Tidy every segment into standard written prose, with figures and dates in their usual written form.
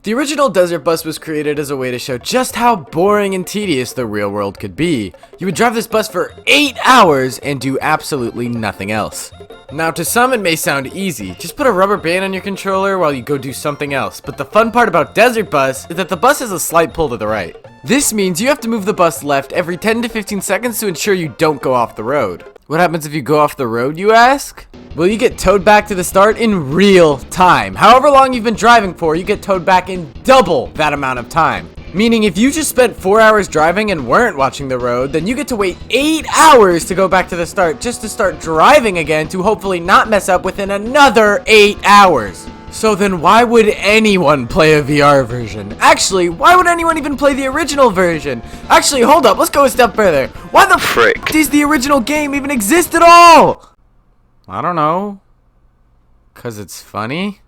The original desert bus was created as a way to show just how boring and tedious the real world could be. You would drive this bus for 8 hours and do absolutely nothing else. Now to some it may sound easy, just put a rubber band on your controller while you go do something else, but the fun part about desert bus is that the bus has a slight pull to the right. This means you have to move the bus left every 10 to 15 seconds to ensure you don't go off the road. What happens if you go off the road, you ask? Well, you get towed back to the start in real time. However long you've been driving for, you get towed back in double that amount of time. Meaning if you just spent 4 hours driving and weren't watching the road, then you get to wait 8 hours to go back to the start just to start driving again to hopefully not mess up within another 8 hours. So then why would anyone play a VR version? Actually, why would anyone even play the original version? Actually, hold up, let's go a step further. Why the frick does the original game even exist at all? I don't know. 'Cause it's funny?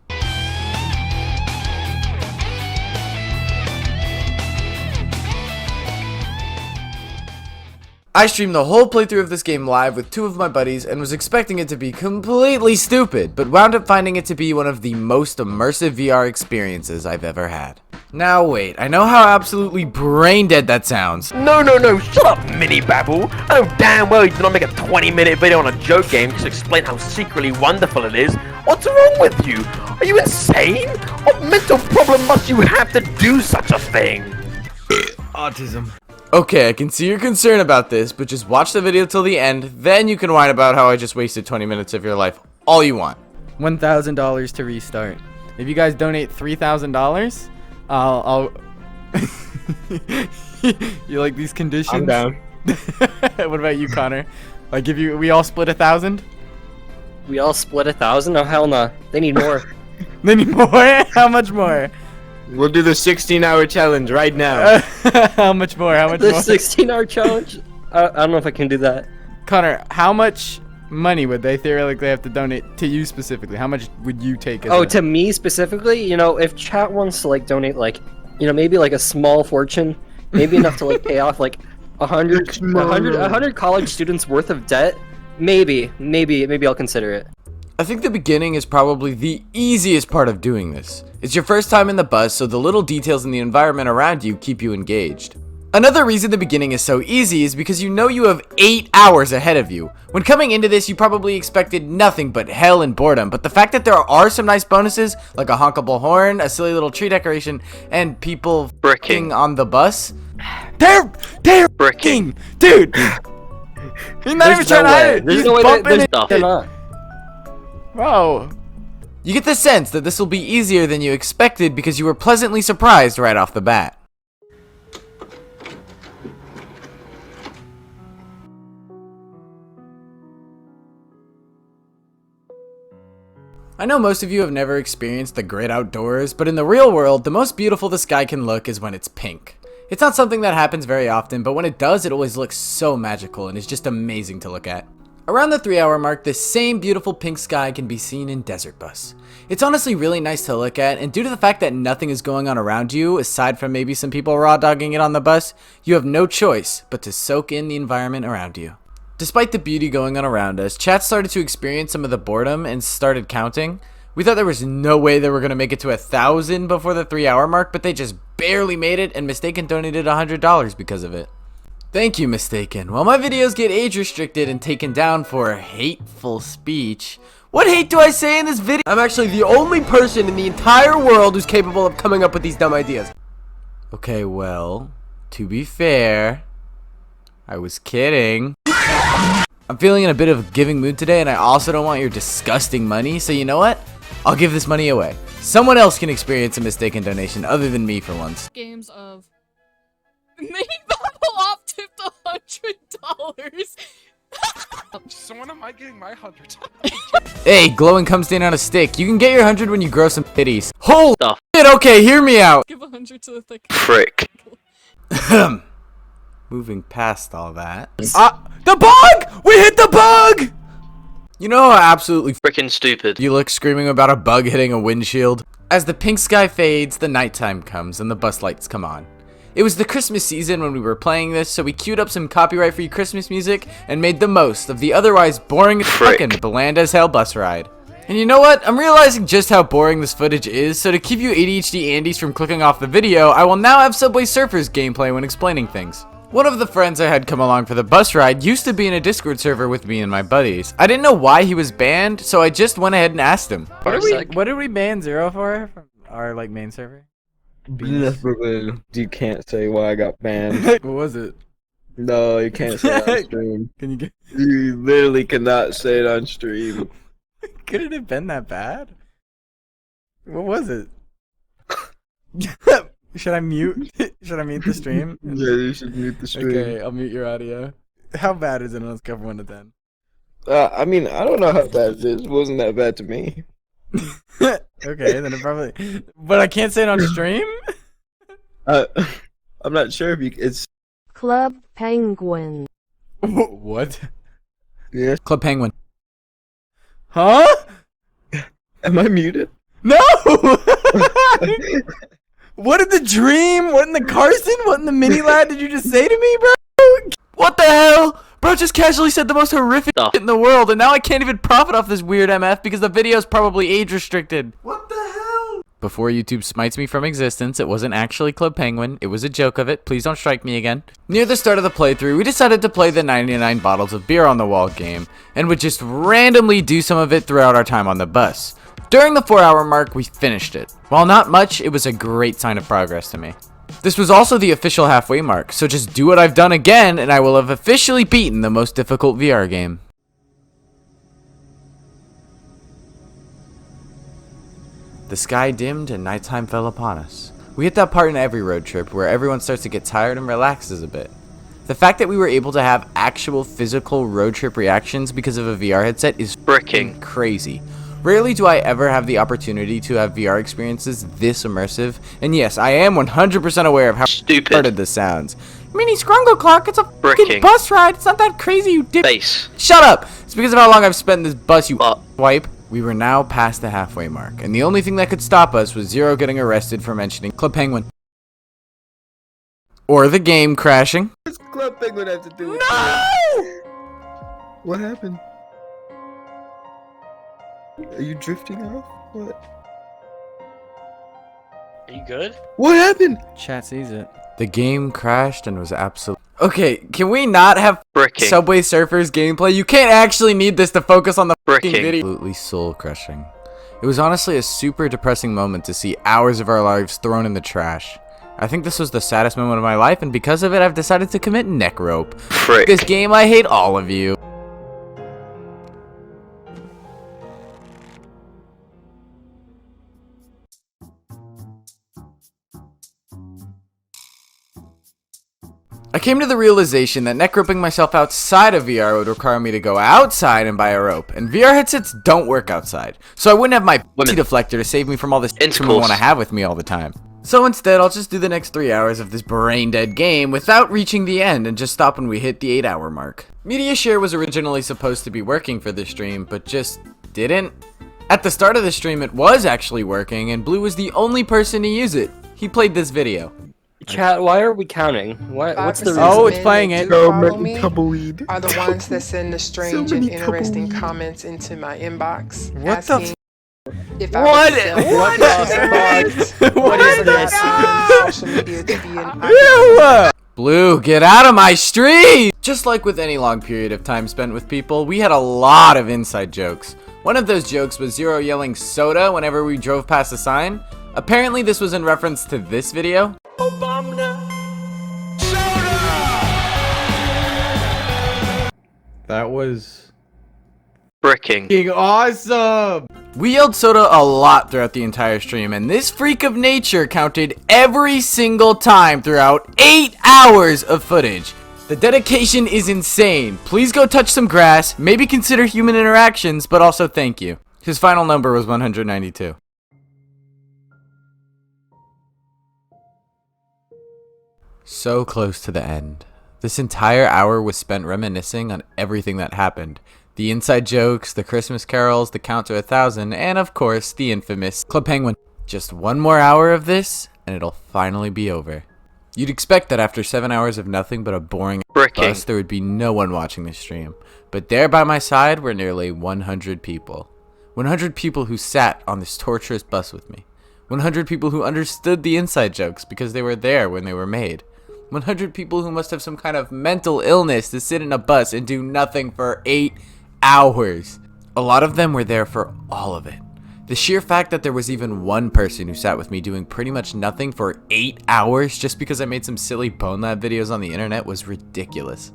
I streamed the whole playthrough of this game live with 2 of my buddies and was expecting it to be completely stupid, but wound up finding it to be one of the most immersive VR experiences I've ever had. Now wait, I know how absolutely brain dead that sounds. No, shut up, Minibattle. I know damn well you did not make a 20-minute video on a joke game just to explain how secretly wonderful it is. What's wrong with you? Are you insane? What mental problem must you have to do such a thing? Autism. Okay, I can see your concern about this, but just watch the video till the end, then you can whine about how I just wasted 20 minutes of your life all you want. $1,000 to restart. If you guys donate $3,000, I'll You like these conditions? I'm down. What about you, Connor? We all split 1,000? We all split 1,000? Oh hell no. They need more. They need more? How much more? We'll do the 16-hour challenge right now. How much more? How much The more? 16-hour challenge? I don't know if I can do that. Connor, how much money would they theoretically have to donate to you specifically? How much would you take as To me specifically? You know, if chat wants to like donate like, you know, maybe like a small fortune, maybe enough to like pay off like 100 college students worth of debt, maybe I'll consider it. I think the beginning is probably the easiest part of doing this. It's your first time in the bus, so the little details in the environment around you keep you engaged. Another reason the beginning is so easy is because you know you have 8 hours ahead of you. When coming into this, you probably expected nothing but hell and boredom, but the fact that there are some nice bonuses, like a honkable horn, a silly little tree decoration, and people bricking on the bus. They're bricking! Dude! He's not even trying to hide it! He's bumping it! They're not. Bro. You get the sense that this will be easier than you expected because you were pleasantly surprised right off the bat. I know most of you have never experienced the great outdoors, but in the real world, the most beautiful the sky can look is when it's pink. It's not something that happens very often, but when it does, it always looks so magical and is just amazing to look at. Around the 3-hour mark, this same beautiful pink sky can be seen in Desert Bus. It's honestly really nice to look at, and due to the fact that nothing is going on around you, aside from maybe some people raw dogging it on the bus, you have no choice but to soak in the environment around you. Despite the beauty going on around us, chat started to experience some of the boredom and started counting. We thought there was no way they were going to make it to 1,000 before the 3-hour mark, but they just barely made it, and Mistaken donated $100 because of it. Thank you, Mistaken. While my videos get age restricted and taken down for hateful speech, what hate do I say in this video? I'm actually the only person in the entire world who's capable of coming up with these dumb ideas. Okay, well, to be fair, I was kidding. I'm feeling in a bit of a giving mood today, and I also don't want your disgusting money, so you know what? I'll give this money away. Someone else can experience a Mistaken donation other than me for once. Games of Minibattle Lop tipped $100. So when am I getting my $100? Hey, glowing comes in on a stick. You can get your 100 when you grow some titties. Holy shit, okay, hear me out. Give 100 to the thick. Frick. Moving past all that. The bug! We hit the bug! You know how absolutely Frickin' stupid you look screaming about a bug hitting a windshield? As the pink sky fades, the nighttime comes and the bus lights come on. It was the Christmas season when we were playing this, so we queued up some copyright-free Christmas music and made the most of the otherwise boring as fucking bland as hell bus ride. And you know what? I'm realizing just how boring this footage is, so to keep you ADHD Andys from clicking off the video, I will now have Subway Surfers gameplay when explaining things. One of the friends I had come along for the bus ride used to be in a Discord server with me and my buddies. I didn't know why he was banned, so I just went ahead and asked him. What did we ban Zero for from our like main server? You can't say why I got banned. What was it? No, you can't say it on stream. Can you get? You literally cannot say it on stream. Could it have been that bad? What was it? Should I mute? Should I mute the stream? Yeah, you should mute the stream. Okay, I'll mute your audio. How bad is it on a scale from 1 to 10? I mean, I don't know how bad it is. It wasn't that bad to me. Okay, then it probably. But I can't say it on stream. I'm not sure if it's. Club Penguin. What? Yeah. Club Penguin. Huh? Am I muted? No! What in the dream? What in the Carson? What in the mini lad did you just say to me, bro? What the hell? Bro just casually said the most horrific shit in the world, and now I can't even profit off this weird MF because the video's probably age restricted. What the hell? Before YouTube smites me from existence, it wasn't actually Club Penguin. It was a joke of it. Please don't strike me again. Near the start of the playthrough, we decided to play the 99 bottles of beer on the wall game, and would just randomly do some of it throughout our time on the bus. During the 4-hour mark, we finished it. While not much, it was a great sign of progress to me. This was also the official halfway mark, so just do what I've done again, and I will have officially beaten the most difficult VR game. The sky dimmed and nighttime fell upon us. We hit that part in every road trip where everyone starts to get tired and relaxes a bit. The fact that we were able to have actual physical road trip reactions because of a VR headset is freaking crazy. Rarely do I ever have the opportunity to have VR experiences this immersive, and yes, I am 100% aware of how stupid this sounds. Mini Scrungle Clock, it's a freaking bus ride, it's not that crazy, you dip. Shut up! It's because of how long I've spent in this bus, you wipe. We were now past the halfway mark, and the only thing that could stop us was Zero getting arrested for mentioning Club Penguin. Or the game crashing. What's Club Penguin have to do with No! What happened? Are you drifting off? What? Are you good? What happened? Chat sees it. The game crashed and was absolute. Okay, can we not have Subway Surfers gameplay? You can't actually need this to focus on the freaking video. Absolutely soul crushing. It was honestly a super depressing moment to see hours of our lives thrown in the trash. I think this was the saddest moment of my life, and because of it, I've decided to commit neck rope. This game, I hate all of you. I came to the realization that neck roping myself outside of VR would require me to go outside and buy a rope, and VR headsets don't work outside, so I wouldn't have my deflector to save me from all this shit I want to have with me all the time. So instead, I'll just do the next 3 hours of this brain-dead game without reaching the end and just stop when we hit the 8-hour mark. Media Share was originally supposed to be working for this stream, but just didn't. At the start of the stream, it was actually working, and Blue was the only person to use it. He played this video. Chat, why are we counting? What's the reason? Oh, it's playing it. So many tumbleweed. Are the ones that send the strange and interesting comments into my inbox. What the if I what is that social media to be an Blue, get out of my stream! Just like with any long period of time spent with people, we had a lot of inside jokes. One of those jokes was Zero yelling soda whenever we drove past a sign. Apparently this was in reference to this video. That was Freaking awesome. We yelled soda a lot throughout the entire stream, and this freak of nature counted every single time throughout 8 hours of footage. The dedication is insane. Please go touch some grass, maybe consider human interactions, but also thank you. His final number was 192. So close to the end. This entire hour was spent reminiscing on everything that happened. The inside jokes, the Christmas carols, the count to 1,000, and of course, the infamous Club Penguin. Just one more hour of this, and it'll finally be over. You'd expect that after 7 hours of nothing but a boring bus, there would be no one watching this stream. But there by my side were nearly 100 people. 100 people who sat on this torturous bus with me. 100 people who understood the inside jokes because they were there when they were made. 100 people who must have some kind of mental illness to sit in a bus and do nothing for 8 hours. A lot of them were there for all of it. The sheer fact that there was even one person who sat with me doing pretty much nothing for 8 hours just because I made some silly Bonelab videos on the internet was ridiculous.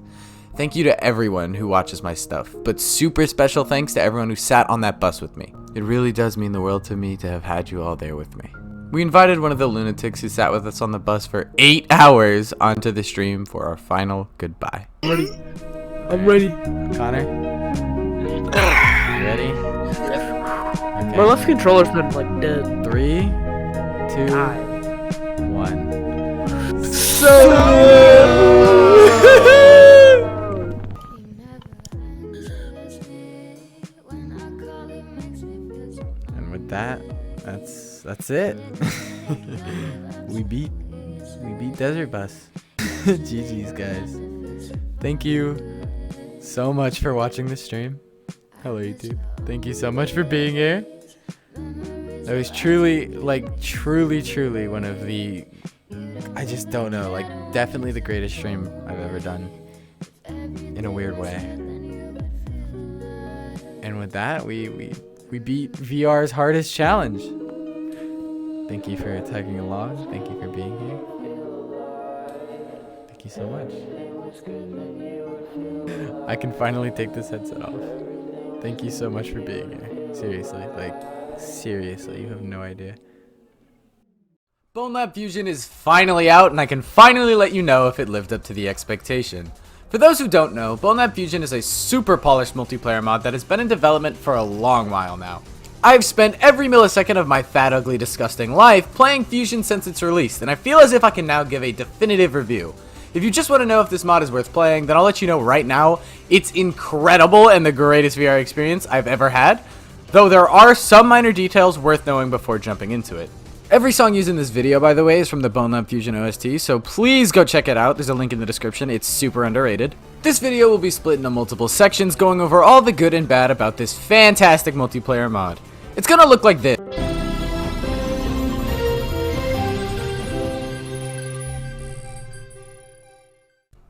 Thank you to everyone who watches my stuff, but super special thanks to everyone who sat on that bus with me. It really does mean the world to me to have had you all there with me. We invited one of the lunatics who sat with us on the bus for 8 hours onto the stream for our final goodbye. I'm ready. Connor? You ready? Okay. My left controller's been like dead. 3, 2, 1. And with that, that's it. we beat Desert Bus. GG's guys. Thank you so much for watching the stream. Hello YouTube. Thank you so much for being here. That was truly one of the, I just don't know, like definitely the greatest stream I've ever done in a weird way. And with that, we beat VR's hardest challenge. Thank you for tagging along. Thank you for being here. Thank you so much. I can finally take this headset off. Thank you so much for being here. Seriously, seriously, you have no idea. Bonelab Fusion is finally out, and I can finally let you know if it lived up to the expectation. For those who don't know, Bonelab Fusion is a super polished multiplayer mod that has been in development for a long while now. I've spent every millisecond of my fat, ugly, disgusting life playing Fusion since its release, and I feel as if I can now give a definitive review. If you just want to know if this mod is worth playing, then I'll let you know right now. It's incredible and the greatest VR experience I've ever had, though there are some minor details worth knowing before jumping into it. Every song used in this video, by the way, is from the Bonelab Fusion OST, so please go check it out. There's a link in the description. It's super underrated. This video will be split into multiple sections going over all the good and bad about this fantastic multiplayer mod. It's gonna look like this.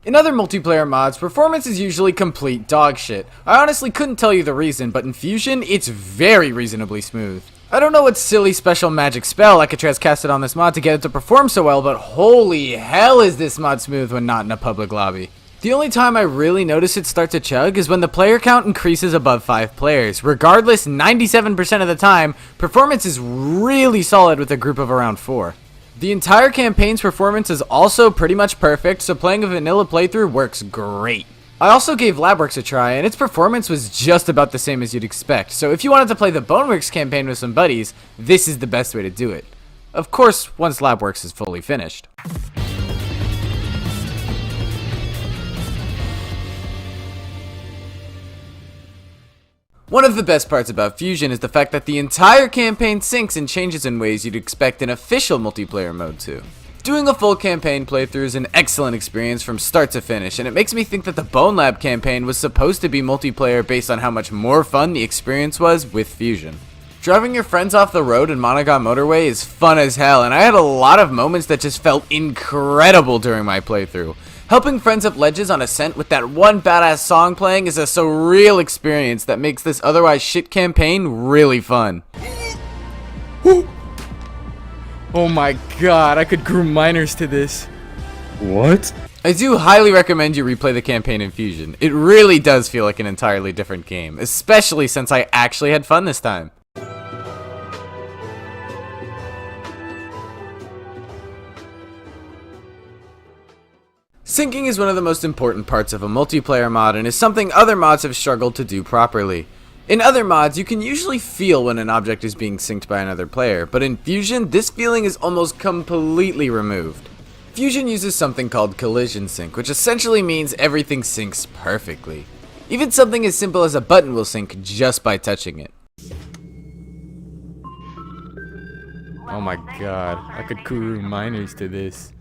In other multiplayer mods, performance is usually complete dog shit. I honestly couldn't tell you the reason, but in Fusion, it's very reasonably smooth. I don't know what silly special magic spell Alcatraz casted on this mod to get it to perform so well, but holy hell is this mod smooth when not in a public lobby. The only time I really notice it start to chug is when the player count increases above 5 players. Regardless, 97% of the time, performance is really solid with a group of around 4. The entire campaign's performance is also pretty much perfect, so playing a vanilla playthrough works great. I also gave Labworks a try, and its performance was just about the same as you'd expect, so if you wanted to play the Boneworks campaign with some buddies, this is the best way to do it. Of course, once Labworks is fully finished. One of the best parts about Fusion is the fact that the entire campaign syncs and changes in ways you'd expect an official multiplayer mode to. Doing a full campaign playthrough is an excellent experience from start to finish, and it makes me think that the Bonelab campaign was supposed to be multiplayer based on how much more fun the experience was with Fusion. Driving your friends off the road in Monogon Motorway is fun as hell, and I had a lot of moments that just felt incredible during my playthrough. Helping friends up ledges on Ascent with that one badass song playing is a surreal experience that makes this otherwise shit campaign really fun. Oh my god, I could groom minors to this. What? I do highly recommend you replay the campaign in Fusion. It really does feel like an entirely different game, especially since I actually had fun this time. Syncing is one of the most important parts of a multiplayer mod and is something other mods have struggled to do properly. In other mods, you can usually feel when an object is being synced by another player, but in Fusion, this feeling is almost completely removed. Fusion uses something called collision sync, which essentially means everything syncs perfectly. Even something as simple as a button will sync just by touching it. Oh my god, I could groom minors to this.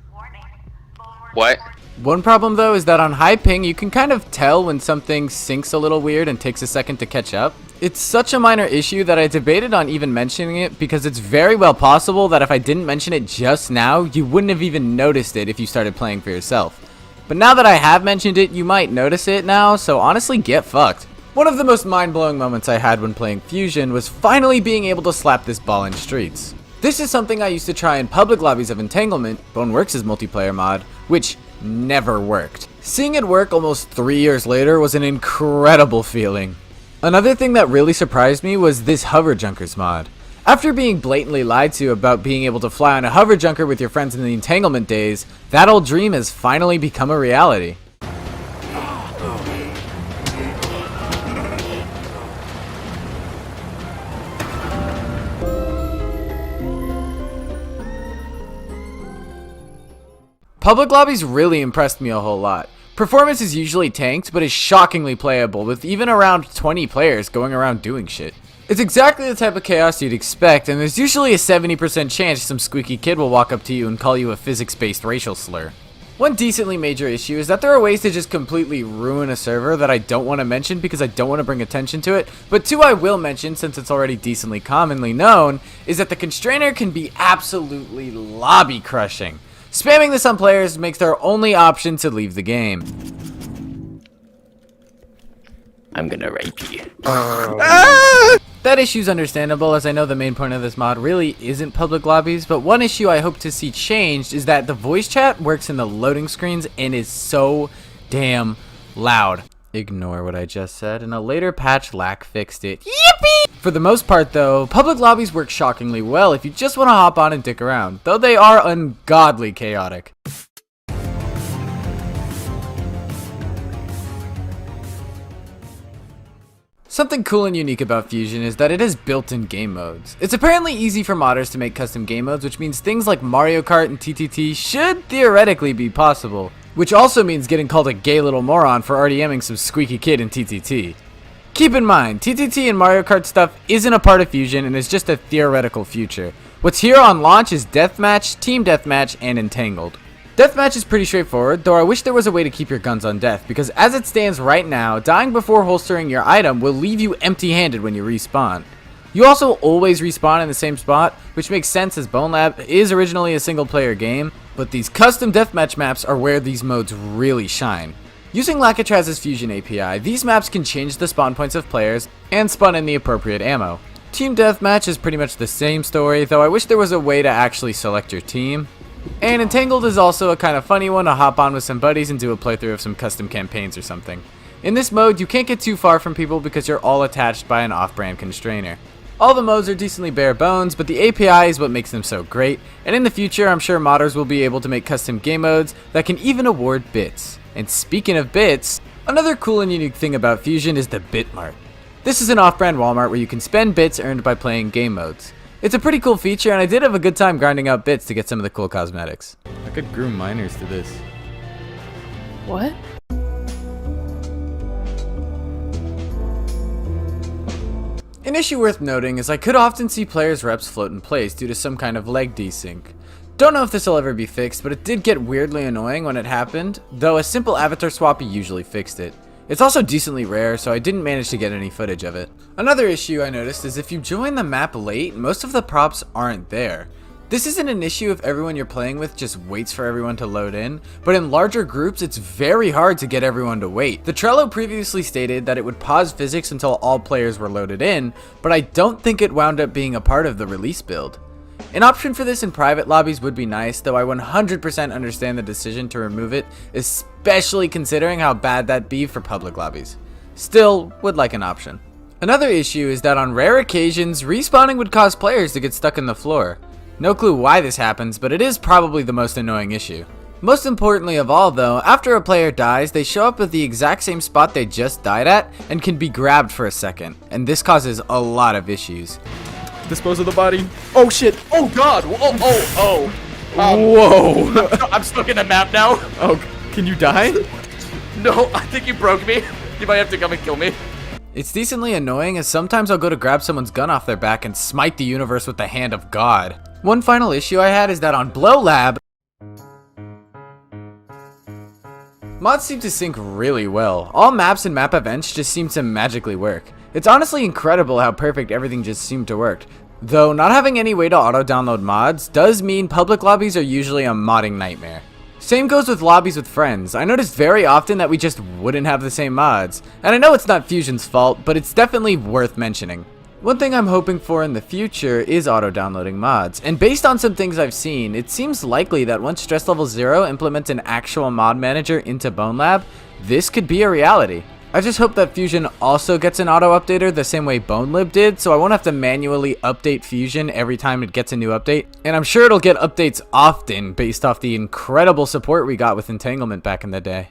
What? One problem though is that on high ping you can kind of tell when something syncs a little weird and takes a second to catch up. It's such a minor issue that I debated on even mentioning it because it's very well possible that if I didn't mention it just now, you wouldn't have even noticed it if you started playing for yourself. But now that I have mentioned it, you might notice it now, so honestly get fucked. One of the most mind-blowing moments I had when playing Fusion was finally being able to slap this ball in streets. This is something I used to try in public lobbies of Entanglement, Boneworks' multiplayer mod, which never worked. Seeing it work almost 3 years later was an incredible feeling. Another thing that really surprised me was this hover junkers mod. After being blatantly lied to about being able to fly on a hover junker with your friends in the Entanglement days, that old dream has finally become a reality. Public lobbies really impressed me a whole lot. Performance is usually tanked, but is shockingly playable, with even around 20 players going around doing shit. It's exactly the type of chaos you'd expect, and there's usually a 70% chance some squeaky kid will walk up to you and call you a physics-based racial slur. One decently major issue is that there are ways to just completely ruin a server that I don't want to mention because I don't want to bring attention to it, but two I will mention since it's already decently commonly known, is that the constrainer can be absolutely lobby crushing. Spamming this on players makes their only option to leave the game. I'm gonna rape you. That issue's understandable, as I know the main point of this mod really isn't public lobbies, but one issue I hope to see changed is that the voice chat works in the loading screens and is so damn loud. Ignore what I just said, and a later patch lack fixed it. Yippee! For the most part though, public lobbies work shockingly well if you just want to hop on and dick around, though they are ungodly chaotic. Something cool and unique about Fusion is that it has built-in game modes. It's apparently easy for modders to make custom game modes, which means things like Mario Kart and TTT should theoretically be possible. Which also means getting called a gay little moron for RDMing some squeaky kid in TTT. Keep in mind, TTT and Mario Kart stuff isn't a part of Fusion and is just a theoretical future. What's here on launch is Deathmatch, Team Deathmatch, and Entangled. Deathmatch is pretty straightforward, though I wish there was a way to keep your guns on death, because as it stands right now, dying before holstering your item will leave you empty-handed when you respawn. You also always respawn in the same spot, which makes sense as Bonelab is originally a single-player game, but these custom deathmatch maps are where these modes really shine. Using Lakatraz's Fusion API, these maps can change the spawn points of players and spawn in the appropriate ammo. Team Deathmatch is pretty much the same story, though I wish there was a way to actually select your team. And Entangled is also a kind of funny one to hop on with some buddies and do a playthrough of some custom campaigns or something. In this mode, you can't get too far from people because you're all attached by an off-brand constrainer. All the modes are decently bare bones, but the API is what makes them so great, and in the future I'm sure modders will be able to make custom game modes that can even award bits. And speaking of bits, another cool and unique thing about Fusion is the Bitmart. This is an off-brand Walmart where you can spend bits earned by playing game modes. It's a pretty cool feature, and I did have a good time grinding out bits to get some of the cool cosmetics. I could groom minors to this. What? An issue worth noting is I could often see players' reps float in place due to some kind of leg desync. Don't know if this will ever be fixed, but it did get weirdly annoying when it happened, though a simple avatar swap usually fixed it. It's also decently rare, so I didn't manage to get any footage of it. Another issue I noticed is if you join the map late, most of the props aren't there. This isn't an issue if everyone you're playing with just waits for everyone to load in, but in larger groups it's very hard to get everyone to wait. The Trello previously stated that it would pause physics until all players were loaded in, but I don't think it wound up being a part of the release build. An option for this in private lobbies would be nice, though I 100% understand the decision to remove it, especially considering how bad that'd be for public lobbies. Still, would like an option. Another issue is that on rare occasions, respawning would cause players to get stuck in the floor. No clue why this happens, but it is probably the most annoying issue. Most importantly of all though, after a player dies, they show up at the exact same spot they just died at and can be grabbed for a second, and this causes a lot of issues. Dispose of the body. Oh shit! Oh god! Whoa! Whoa! I'm stuck in the map now. Oh, can you die? No, I think you broke me. You might have to come and kill me. It's decently annoying as sometimes I'll go to grab someone's gun off their back and smite the universe with the hand of God. One final issue I had is that on Bonelab, Mods seem to sync really well. All maps and map events just seem to magically work. It's honestly incredible how perfect everything just seemed to work. Though not having any way to auto-download mods does mean public lobbies are usually a modding nightmare. Same goes with lobbies with friends. I noticed very often that we just wouldn't have the same mods. And I know it's not Fusion's fault, but it's definitely worth mentioning. One thing I'm hoping for in the future is auto-downloading mods, and based on some things I've seen, it seems likely that once Stress Level 0 implements an actual mod manager into Bonelab, this could be a reality. I just hope that Fusion also gets an auto-updater the same way Bonelab did, so I won't have to manually update Fusion every time it gets a new update, and I'm sure it'll get updates often based off the incredible support we got with Entanglement back in the day.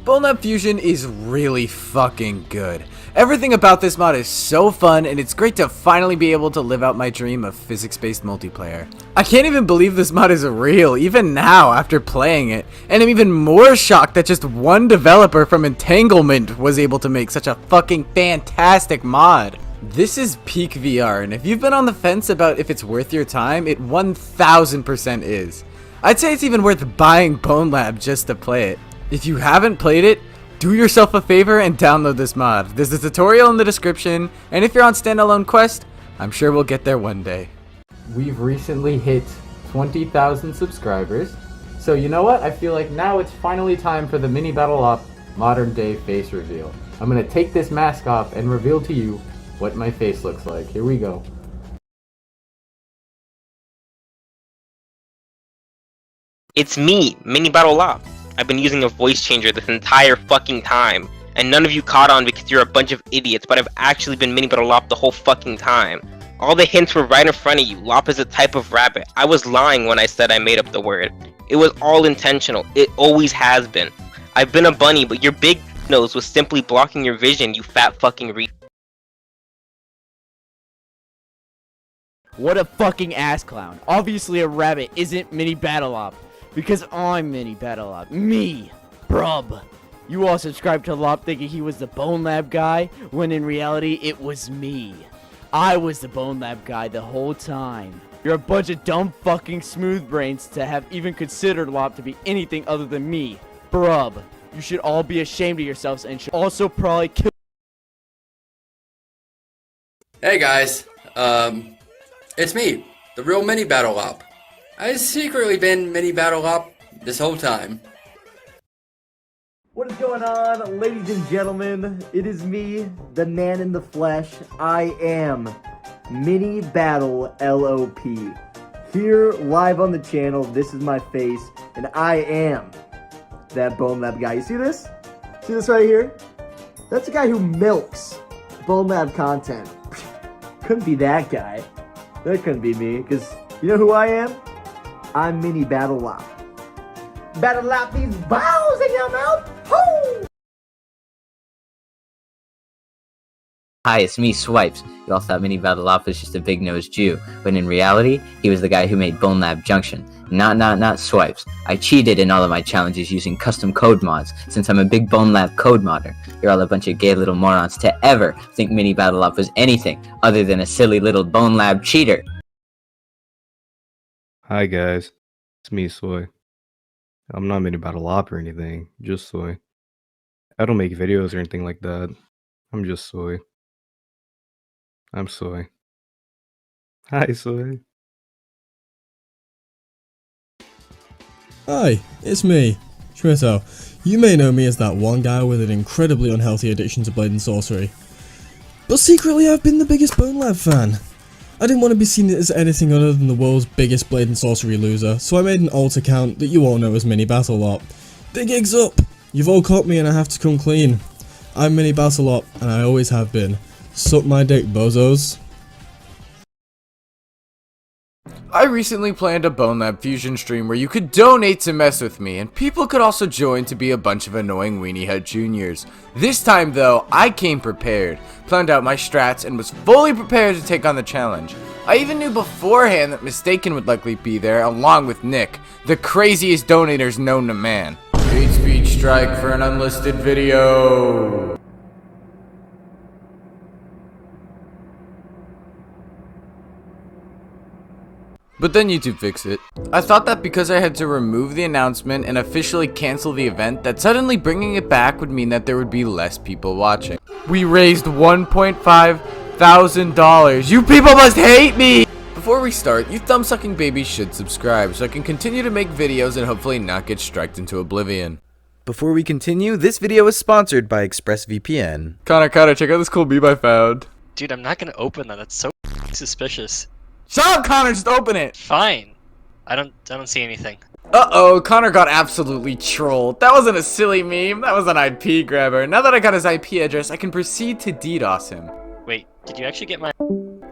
Bonelab Fusion is really fucking good. Everything about this mod is so fun, and it's great to finally be able to live out my dream of physics-based multiplayer. I can't even believe this mod is real, even now after playing it, and I'm even more shocked that just one developer from Entanglement was able to make such a fucking fantastic mod. This is peak VR, and if you've been on the fence about if it's worth your time, it 1000% is. I'd say it's even worth buying Bonelab just to play it. If you haven't played it, do yourself a favor and download this mod. There's a tutorial in the description, and if you're on standalone quest, I'm sure we'll get there one day. We've recently hit 20,000 subscribers, so you know what? I feel like now it's finally time for the Minibattle Lop modern day face reveal. I'm gonna take this mask off and reveal to you what my face looks like. Here we go. It's me, Minibattle Lop. I've been using a voice changer this entire fucking time, and none of you caught on because you're a bunch of idiots, but I've actually been Minibattle Lop the whole fucking time. All the hints were right in front of you. Lop is a type of rabbit. I was lying when I said I made up the word. It was all intentional. It always has been. I've been a bunny, but your big nose was simply blocking your vision, you fat fucking What a fucking ass clown. Obviously a rabbit isn't Minibattle Lop. Because I'm Minibattle Lop. Me! Brub! You all subscribed to Lop thinking he was the Bonelab guy, when in reality it was me. I was the Bonelab guy the whole time. You're a bunch of dumb fucking smooth brains to have even considered Lop to be anything other than me. Brub! You should all be ashamed of yourselves and should also probably kill— Hey guys, it's me, the real Minibattle Lop. I've secretly been Minibattle Lop this whole time. What is going on, ladies and gentlemen? It is me, the man in the flesh. I am Minibattle LOP. Here, live on the channel, this is my face, and I am that Bonelab guy. You see this? See this right here? That's the guy who milks Bonelab content. Couldn't be that guy. That couldn't be me, because you know who I am? I'm Minibattle Lop. Battle Lop these balls in your mouth! Ho! Hi, it's me, Swipes. You all thought Minibattle Lop was just a big-nosed Jew, when in reality, he was the guy who made Bonelab Junction. Not Swipes. I cheated in all of my challenges using custom code mods, since I'm a big Bonelab code modder. You're all a bunch of gay little morons to ever think Minibattle Lop was anything other than a silly little Bonelab cheater. Hi guys, it's me, Soy. I'm not Minibattle Lop or anything, just Soy. I don't make videos or anything like that. I'm just Soy. I'm Soy. Hi, Soy. Hi, it's me, Schmitto. You may know me as that one guy with an incredibly unhealthy addiction to blade and sorcery. But secretly I've been the biggest Bonelab fan. I didn't want to be seen as anything other than the world's biggest blade and sorcery loser, so I made an alt account that you all know as Minibattle Lop. The gig's up! You've all caught me and I have to come clean. I'm Minibattle Lop, and I always have been. Suck my dick, bozos. I recently planned a Bonelab Fusion stream where you could donate to mess with me, and people could also join to be a bunch of annoying weenie head juniors. This time though, I came prepared, planned out my strats, and was fully prepared to take on the challenge. I even knew beforehand that Mistaken would likely be there, along with Nick, the craziest donators known to man. Hate speech strike for an unlisted video. But then YouTube fixed it. I thought that because I had to remove the announcement and officially cancel the event, that suddenly bringing it back would mean that there would be less people watching. We raised $1.5 thousand. You people must hate me! Before we start, you thumb-sucking babies should subscribe so I can continue to make videos and hopefully not get striked into oblivion. Before we continue, this video is sponsored by ExpressVPN. Connor, check out this cool beep I found. Dude, I'm not gonna open that. That's so suspicious. Shut up, Connor! Just open it! Fine. I don't see anything. Uh-oh, Connor got absolutely trolled. That wasn't a silly meme, that was an IP grabber. Now that I got his IP address, I can proceed to DDoS him. Wait, did you actually get my...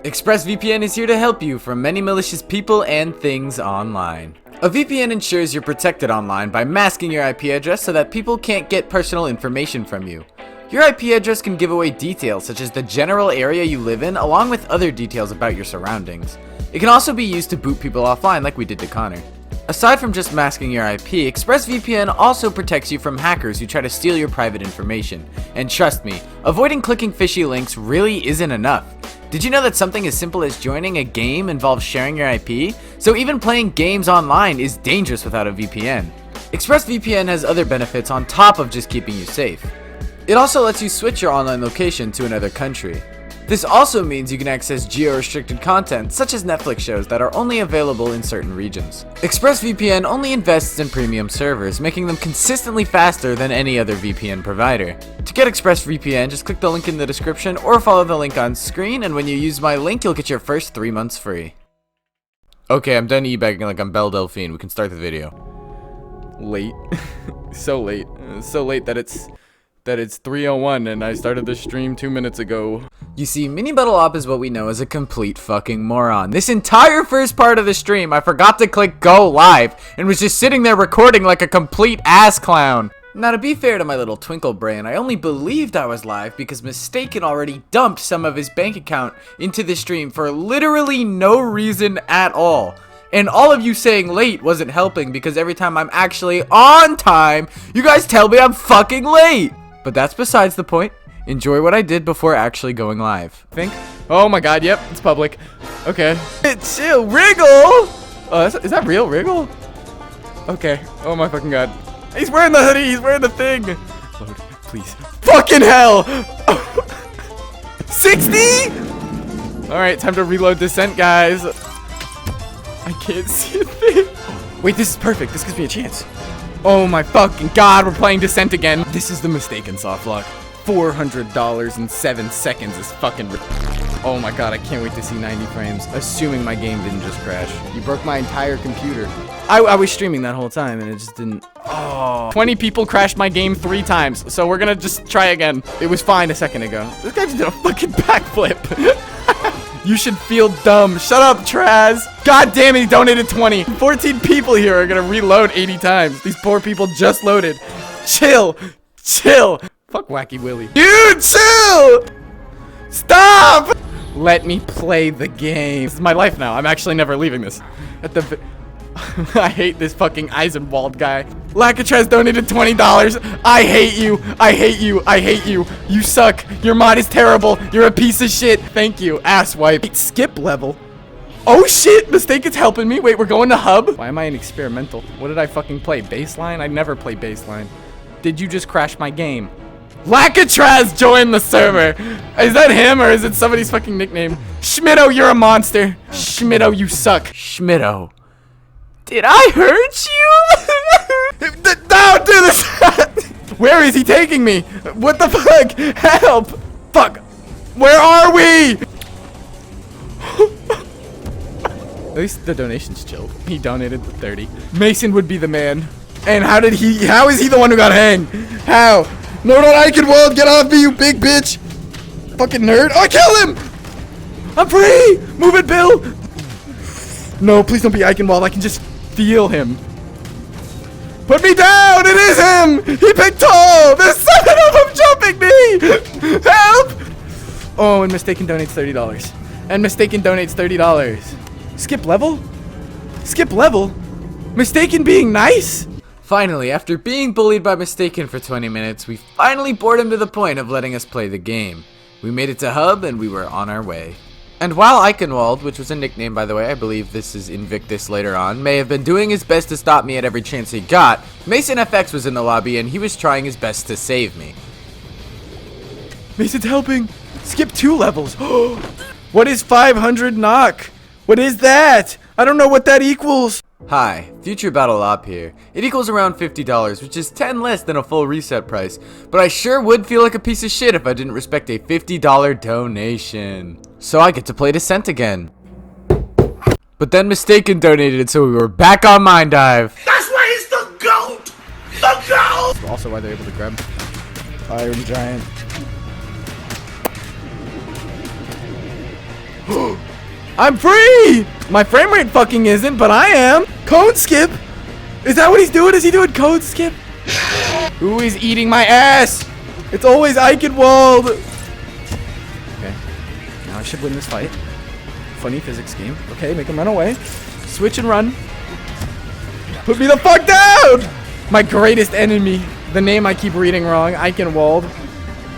ExpressVPN is here to help you from many malicious people and things online. A VPN ensures you're protected online by masking your IP address so that people can't get personal information from you. Your IP address can give away details such as the general area you live in along with other details about your surroundings. It can also be used to boot people offline like we did to Connor. Aside from just masking your IP, ExpressVPN also protects you from hackers who try to steal your private information. And trust me, avoiding clicking fishy links really isn't enough. Did you know that something as simple as joining a game involves sharing your IP? So even playing games online is dangerous without a VPN. ExpressVPN has other benefits on top of just keeping you safe. It also lets you switch your online location to another country. This also means you can access geo-restricted content, such as Netflix shows that are only available in certain regions. ExpressVPN only invests in premium servers, making them consistently faster than any other VPN provider. To get ExpressVPN, just click the link in the description or follow the link on screen, and when you use my link, you'll get your first 3 months free. Okay, I'm done e-bagging like I'm Belle Delphine. We can start the video. Late. So late. So late that it's 3:01 and I started the stream 2 minutes ago. You see, Minibattle Lop is what we know as a complete fucking moron. This entire first part of the stream, I forgot to click go live and was just sitting there recording like a complete ass clown. Now to be fair to my little twinkle brain, I only believed I was live because Mistaken already dumped some of his bank account into the stream for literally no reason at all. And all of you saying late wasn't helping because every time I'm actually on time, you guys tell me I'm fucking late. But that's besides the point. Enjoy what I did before actually going live. Think? Oh my god, yep, it's public. Okay. Chill, Wriggle! Oh, is that real Wriggle? Okay. Oh my fucking god. He's wearing the hoodie, he's wearing the thing! Load, please. Fucking hell! 60?! Alright, time to reload Descent, guys. I can't see a thing. Wait, this is perfect. This gives me a chance. Oh my fucking god, we're playing Descent again. This is the Mistaken softlock. $400 in 7 seconds is fucking oh my god, I can't wait to see 90 frames. Assuming my game didn't just crash. You broke my entire computer. I was streaming that whole time and it just didn't. Oh. 20 people crashed my game 3 times, so we're gonna just try again. It was fine a second ago. This guy just did a fucking backflip. You should feel dumb. Shut up, Traz. God damn it, he donated 20. 14 people here are gonna reload 80 times. These poor people just loaded. Chill. Chill. Fuck Wacky Willie. Dude, chill! Stop! Let me play the game. This is my life now. I'm actually never leaving this. At the I hate this fucking Eisenwald guy. Lakatraz donated $20. I hate you. I hate you. I hate you. You suck. Your mod is terrible. You're a piece of shit. Thank you, asswipe. Wait, skip level. Oh shit, Mistaken's helping me. Wait, we're going to hub? Why am I in experimental? What did I fucking play? Baseline? I never play baseline. Did you just crash my game? Lakatraz joined the server. Is that him or is it somebody's fucking nickname? Schmitto, you're a monster. Schmitto, you suck. Schmitto. Did I hurt you? Don't do this! Where is he taking me? What the fuck? Help! Fuck! Where are we? At least the donation's chilled. He donated 30. Mason would be the man. And how is he the one who got hanged? How? No, I can wall. Get off me, you big bitch! Fucking nerd. Oh, kill him! I'm free! Move it, Bill! No, please don't be Eichenwald. I can just feel him. Put me down! It is him! He picked tall! There's 7 of them jumping me! Help! Oh, and Mistaken donates $30. And Mistaken donates $30. Skip level? Skip level? Mistaken being nice? Finally, after being bullied by Mistaken for 20 minutes, we finally bored him to the point of letting us play the game. We made it to hub and we were on our way. And while Eichenwald, which was a nickname by the way, I believe this is Invictus later on, may have been doing his best to stop me at every chance he got, Mason FX was in the lobby and he was trying his best to save me. Mason's helping. Skip 2 levels. What is 500 knock? What is that? I don't know what that equals. Hi, Future Battle Lop here. It equals around $50, which is 10 less than a full reset price, but I sure would feel like a piece of shit if I didn't respect a $50 donation. So I get to play Descent again. But then Mistaken donated it, so we were back on Mind Dive. That's why he's the GOAT! The GOAT! Also why they're able to grab Iron Giant. I'm free! My frame rate fucking isn't, but I am. Code skip? Is that what he's doing? Is he doing code skip? Who is eating my ass? It's always Eichenwald. Okay. Now I should win this fight. Funny physics game. Okay, make him run away. Switch and run. Put me the fuck down! My greatest enemy. The name I keep reading wrong. Eichenwald.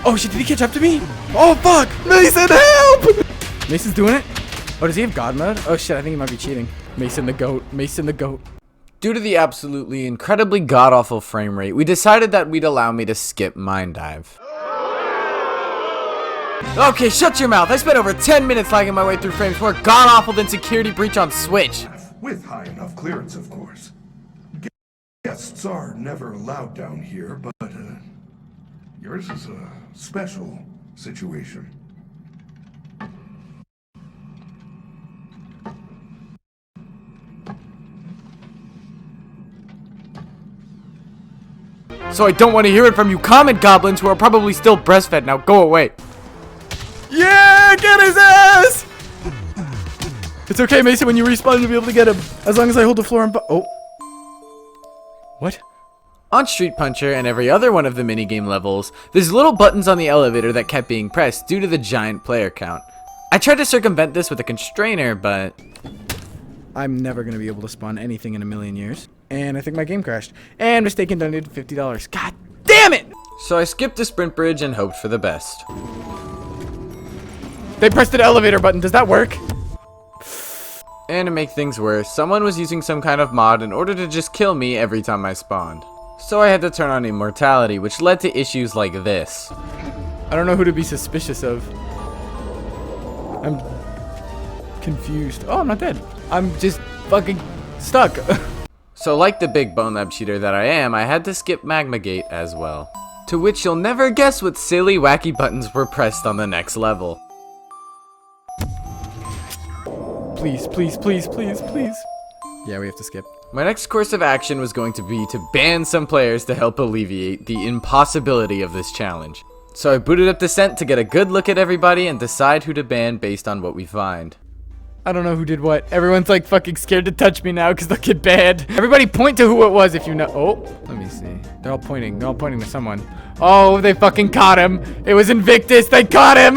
Oh shit, did he catch up to me? Oh fuck! Mason, help! Mason's doing it. Oh, does he have God mode? Oh shit, I think he might be cheating. Mason the GOAT. Mason the GOAT. Due to the absolutely incredibly god-awful frame rate, we decided that we'd allow me to skip Mind Dive. Okay, shut your mouth. I spent over 10 minutes lagging my way through frames more god-awful than Security Breach on Switch. With high enough clearance, of course. Guests are never allowed down here, but yours is a special situation. So I don't want to hear it from you comment goblins who are probably still breastfed. Now go away. Yeah, get his ass! It's okay, Mason, when you respawn, you'll be able to get him. As long as I hold the floor and oh. What? On Street Puncher and every other one of the minigame levels, there's little buttons on the elevator that kept being pressed due to the giant player count. I tried to circumvent this with a constrainer, but I'm never going to be able to spawn anything in a million years. And I think my game crashed. And Mistaken donated $50. God damn it! So I skipped the sprint bridge and hoped for the best. They pressed an elevator button. Does that work? And to make things worse, someone was using some kind of mod in order to just kill me every time I spawned. So I had to turn on immortality, which led to issues like this. I don't know who to be suspicious of. I'm confused. Oh, I'm not dead. I'm just fucking stuck. So like the big Bonelab cheater that I am, I had to skip Magma Gate as well. To which you'll never guess what silly wacky buttons were pressed on the next level. Please, please, please, please, please. Yeah, we have to skip. My next course of action was going to be to ban some players to help alleviate the impossibility of this challenge. So I booted up Descent to get a good look at everybody and decide who to ban based on what we find. I don't know who did what. Everyone's like fucking scared to touch me now because they'll get banned. Everybody point to who it was if you know. Oh, let me see. They're all pointing. They're all pointing to someone. Oh, they fucking caught him. It was Invictus. They caught him.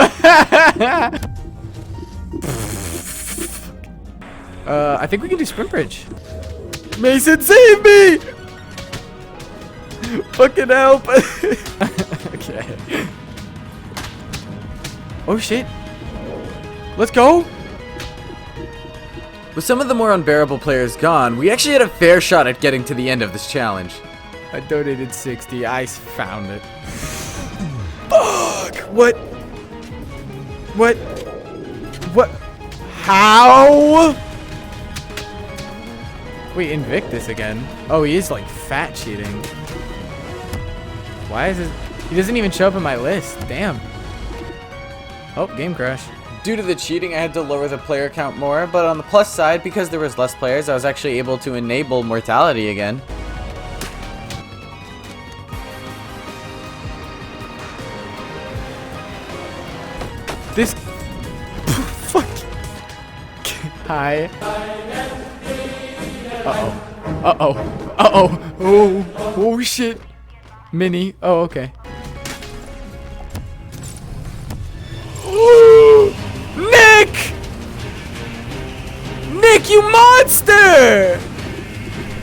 I think we can do Sprint Bridge. Mason, save me! Fucking help. Okay. Oh shit. Let's go. With some of the more unbearable players gone, we actually had a fair shot at getting to the end of this challenge. I donated 60. I found it. Fuck! What? What? What? How? Wait, Invictus again. Oh, he is like fat cheating. Why is this? He doesn't even show up in my list. Damn. Oh, game crash. Due to the cheating, I had to lower the player count more, but on the plus side, because there was less players, I was actually able to enable mortality again. This... Fuck. Hi. Uh-oh. Uh-oh. Uh-oh. Oh. Oh, shit. Mini. Oh, okay. Nick! Nick, you monster!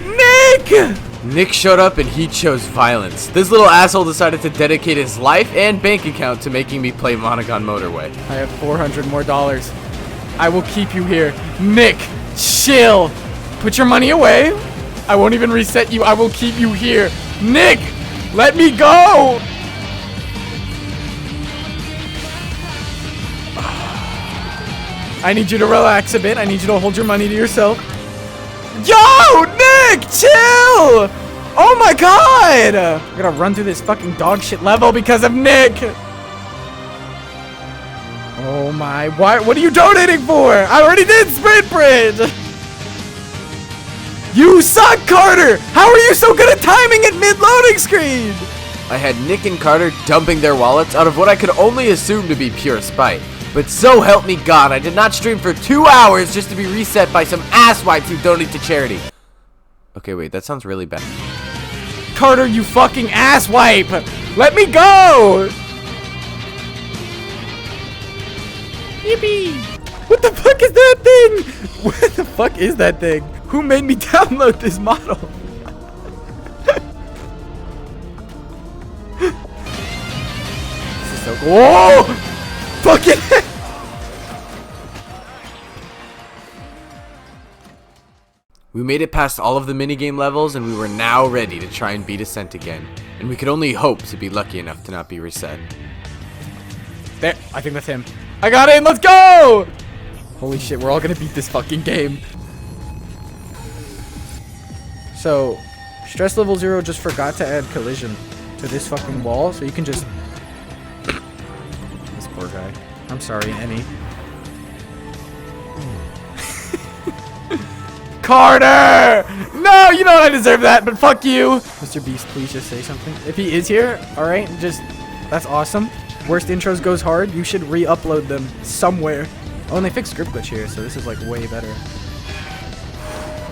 Nick! Nick showed up and he chose violence. This little asshole decided to dedicate his life and bank account to making me play Monogon Motorway. I have $400 more. I will keep you here. Nick, chill. Put your money away. I won't even reset you. I will keep you here. Nick, let me go. I need you to relax a bit. I need you to hold your money to yourself. Yo, Nick, chill. Oh my god. I'm gonna run through this fucking dog shit level because of Nick. Oh my, what are you donating for? I already did Sprint Bridge. You suck, Carter. How are you so good at timing at mid-loading screen? I had Nick and Carter dumping their wallets out of what I could only assume to be pure spite. But so help me God, I did not stream for 2 hours just to be reset by some asswipes who donate to charity. Okay, wait, that sounds really bad. Carter, you fucking asswipe! Let me go! Yippee! What the fuck is that thing? What the fuck is that thing? Who made me download this model? This is so cool. Whoa! Fucking We made it past all of the minigame levels and we were now ready to try and beat Ascent again. And we could only hope to be lucky enough to not be reset. There, I think that's him. I got in, let's go! Holy shit, we're all gonna beat this fucking game. So, stress level 0 just forgot to add collision to this fucking wall, so you can just... This poor guy. I'm sorry, Annie. Carter! No, you know I deserve that, but fuck you! Mr. Beast, please just say something. If he is here, alright, that's awesome. Worst intros goes hard, you should re-upload them somewhere. Oh, and they fixed script glitch here, so this is like way better.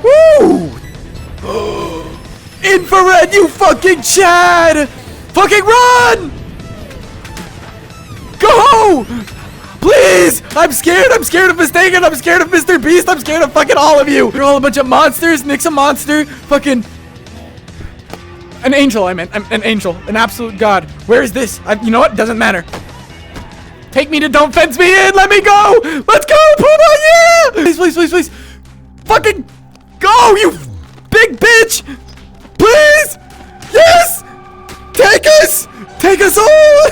Woo! Infrared, you fucking Chad! Fucking run! Go! Please! I'm scared of Mistaken, I'm scared of Mr. Beast, I'm scared of fucking all of you! You're all a bunch of monsters, Nick's a monster, fucking... An angel, I meant. An angel. An absolute god. Where is this? You know what? Doesn't matter. Take me to Don't Fence Me In! Let me go! Let's go! Puma, yeah! Please, please, please, please! Fucking go, you big bitch! Please! Yes! Take us! Take us all!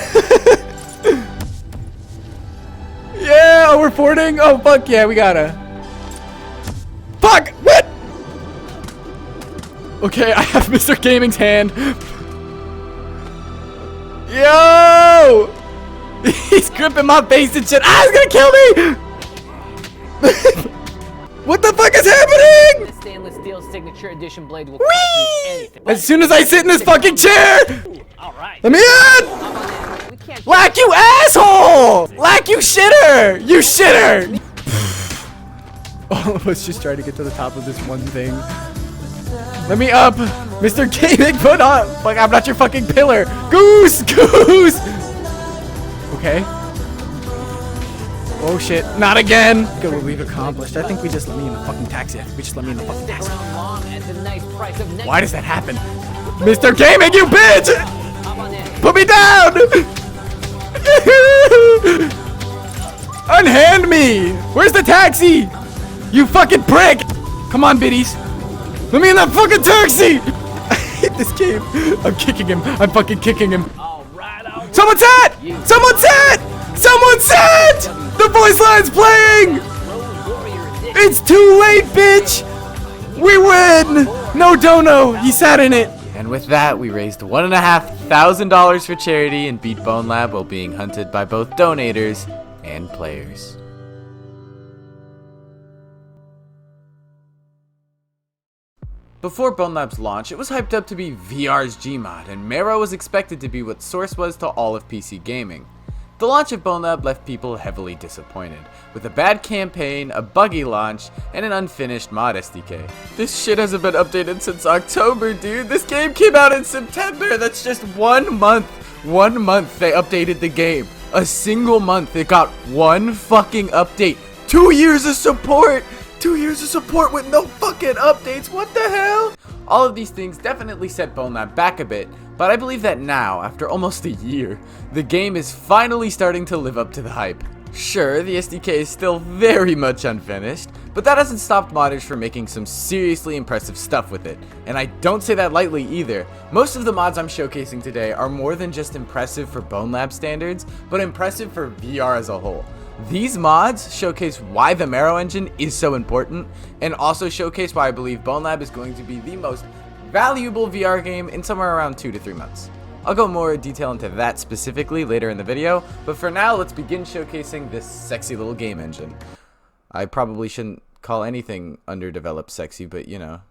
Yeah, we're fording. Oh, fuck yeah, we gotta. Fuck! What? Okay, I have Mr. Gaming's hand. Yo! He's gripping my face and shit. Ah, he's gonna kill me! What the fuck is happening? The stainless steel signature edition blade will cut through anything. As soon as I sit in this fucking chair! Alright. Let me in! Lack, you asshole! Lack, you shitter! You shitter! All of us just try to get to the top of this one thing. Let me up! Mr. Gaming, put up! Fuck, I'm not your fucking pillar! Goose! Goose! Okay. Oh shit, not again! Good, what we've accomplished. I think we just let me in the fucking taxi. We just let me in the fucking taxi. Why does that happen? Mr. Gaming, you bitch! Put me down! Unhand me! Where's the taxi? You fucking prick! Come on, biddies. Let me in that fucking taxi! I hate this game. I'm kicking him. I'm fucking kicking him. Someone's hit! Someone's hit! Someone's hit! The voice line's playing! It's too late, bitch! We win! No dono. He sat in it. And with that, we raised $1,500 for charity and beat Bonelab while being hunted by both donators and players. Before Bonelab's launch, it was hyped up to be VR's Gmod, and Mero was expected to be what Source was to all of PC gaming. The launch of Bonelab left people heavily disappointed, with a bad campaign, a buggy launch, and an unfinished mod SDK. This shit hasn't been updated since October, dude. This game came out in September. That's just 1 month. 1 month they updated the game. A single month it got one fucking update. 2 years of support. 2 years of support with no fucking updates. What the hell? All of these things definitely set Bonelab back a bit, but I believe that now, after almost a year, the game is finally starting to live up to the hype. Sure, the SDK is still very much unfinished, but that hasn't stopped modders from making some seriously impressive stuff with it. And I don't say that lightly either. Most of the mods I'm showcasing today are more than just impressive for Bonelab standards, but impressive for VR as a whole. These mods showcase why the Marrow engine is so important, and also showcase why I believe Bonelab is going to be the most valuable VR game in somewhere around 2 to 3 months. I'll go more detail into that specifically later in the video, but for now, let's begin showcasing this sexy little game engine. I probably shouldn't call anything underdeveloped sexy, but you know,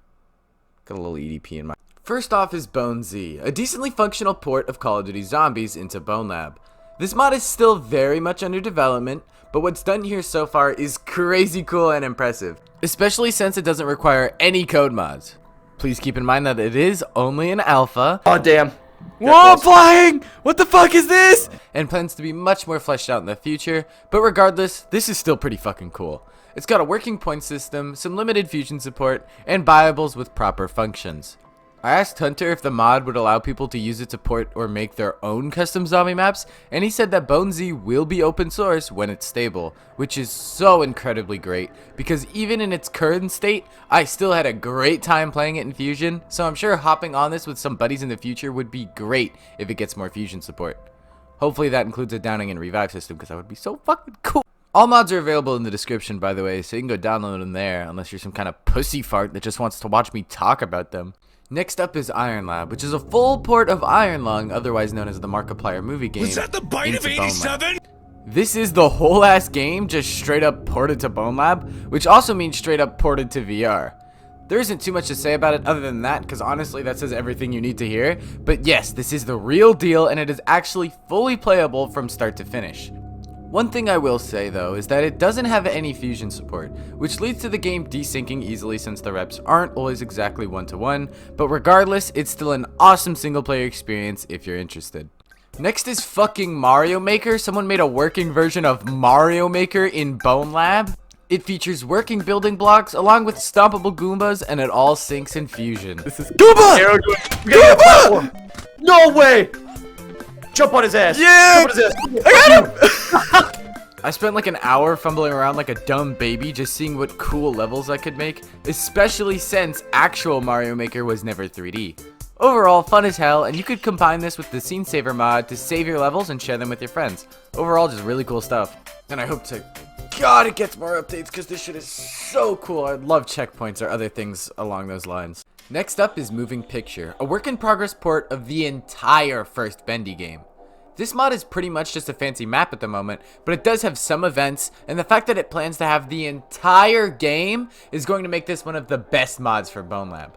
got a little EDP in my... First off is BoneZ, a decently functional port of Call of Duty Zombies into Bonelab. This mod is still very much under development, but what's done here so far is crazy cool and impressive, especially since it doesn't require any code mods. Please keep in mind that it is only an alpha. Oh damn. Whoa, I'm flying! What the fuck is this? And plans to be much more fleshed out in the future, but regardless, this is still pretty fucking cool. It's got a working point system, some limited fusion support, and buyables with proper functions. I asked Hunter if the mod would allow people to use it to port or make their own custom zombie maps, and he said that BoneZ will be open source when it's stable, which is so incredibly great, because even in its current state, I still had a great time playing it in Fusion, so I'm sure hopping on this with some buddies in the future would be great if it gets more Fusion support. Hopefully that includes a downing and revive system, because that would be so fucking cool. All mods are available in the description, by the way, so you can go download them there, unless you're some kind of pussy fart that just wants to watch me talk about them. Next up is Iron Lab, which is a full port of Iron Lung, otherwise known as the Markiplier movie game. Was that the bite of 87? This is the whole ass game just straight up ported to Bonelab, which also means straight up ported to VR. There isn't too much to say about it other than that, because honestly that says everything you need to hear, but yes, this is the real deal and it is actually fully playable from start to finish. One thing I will say though is that it doesn't have any fusion support, which leads to the game desyncing easily since the reps aren't always exactly one-to-one, but regardless, it's still an awesome single player experience if you're interested. Next is fucking Mario Maker. Someone made a working version of Mario Maker in Bonelab. It features working building blocks along with stompable Goombas, and it all syncs in Fusion. This is Goomba! Goomba! No way! Jump on his ass! Yeah! Jump on his ass! I got him! I spent like an hour fumbling around like a dumb baby just seeing what cool levels I could make, especially since actual Mario Maker was never 3D. Overall, fun as hell, and you could combine this with the Scene Saver mod to save your levels and share them with your friends. Overall, just really cool stuff. And I hope to God it gets more updates because this shit is so cool. I love checkpoints or other things along those lines. Next up is Moving Picture, a work-in-progress port of the entire first Bendy game. This mod is pretty much just a fancy map at the moment, but it does have some events, and the fact that it plans to have the entire game is going to make this one of the best mods for Bonelab.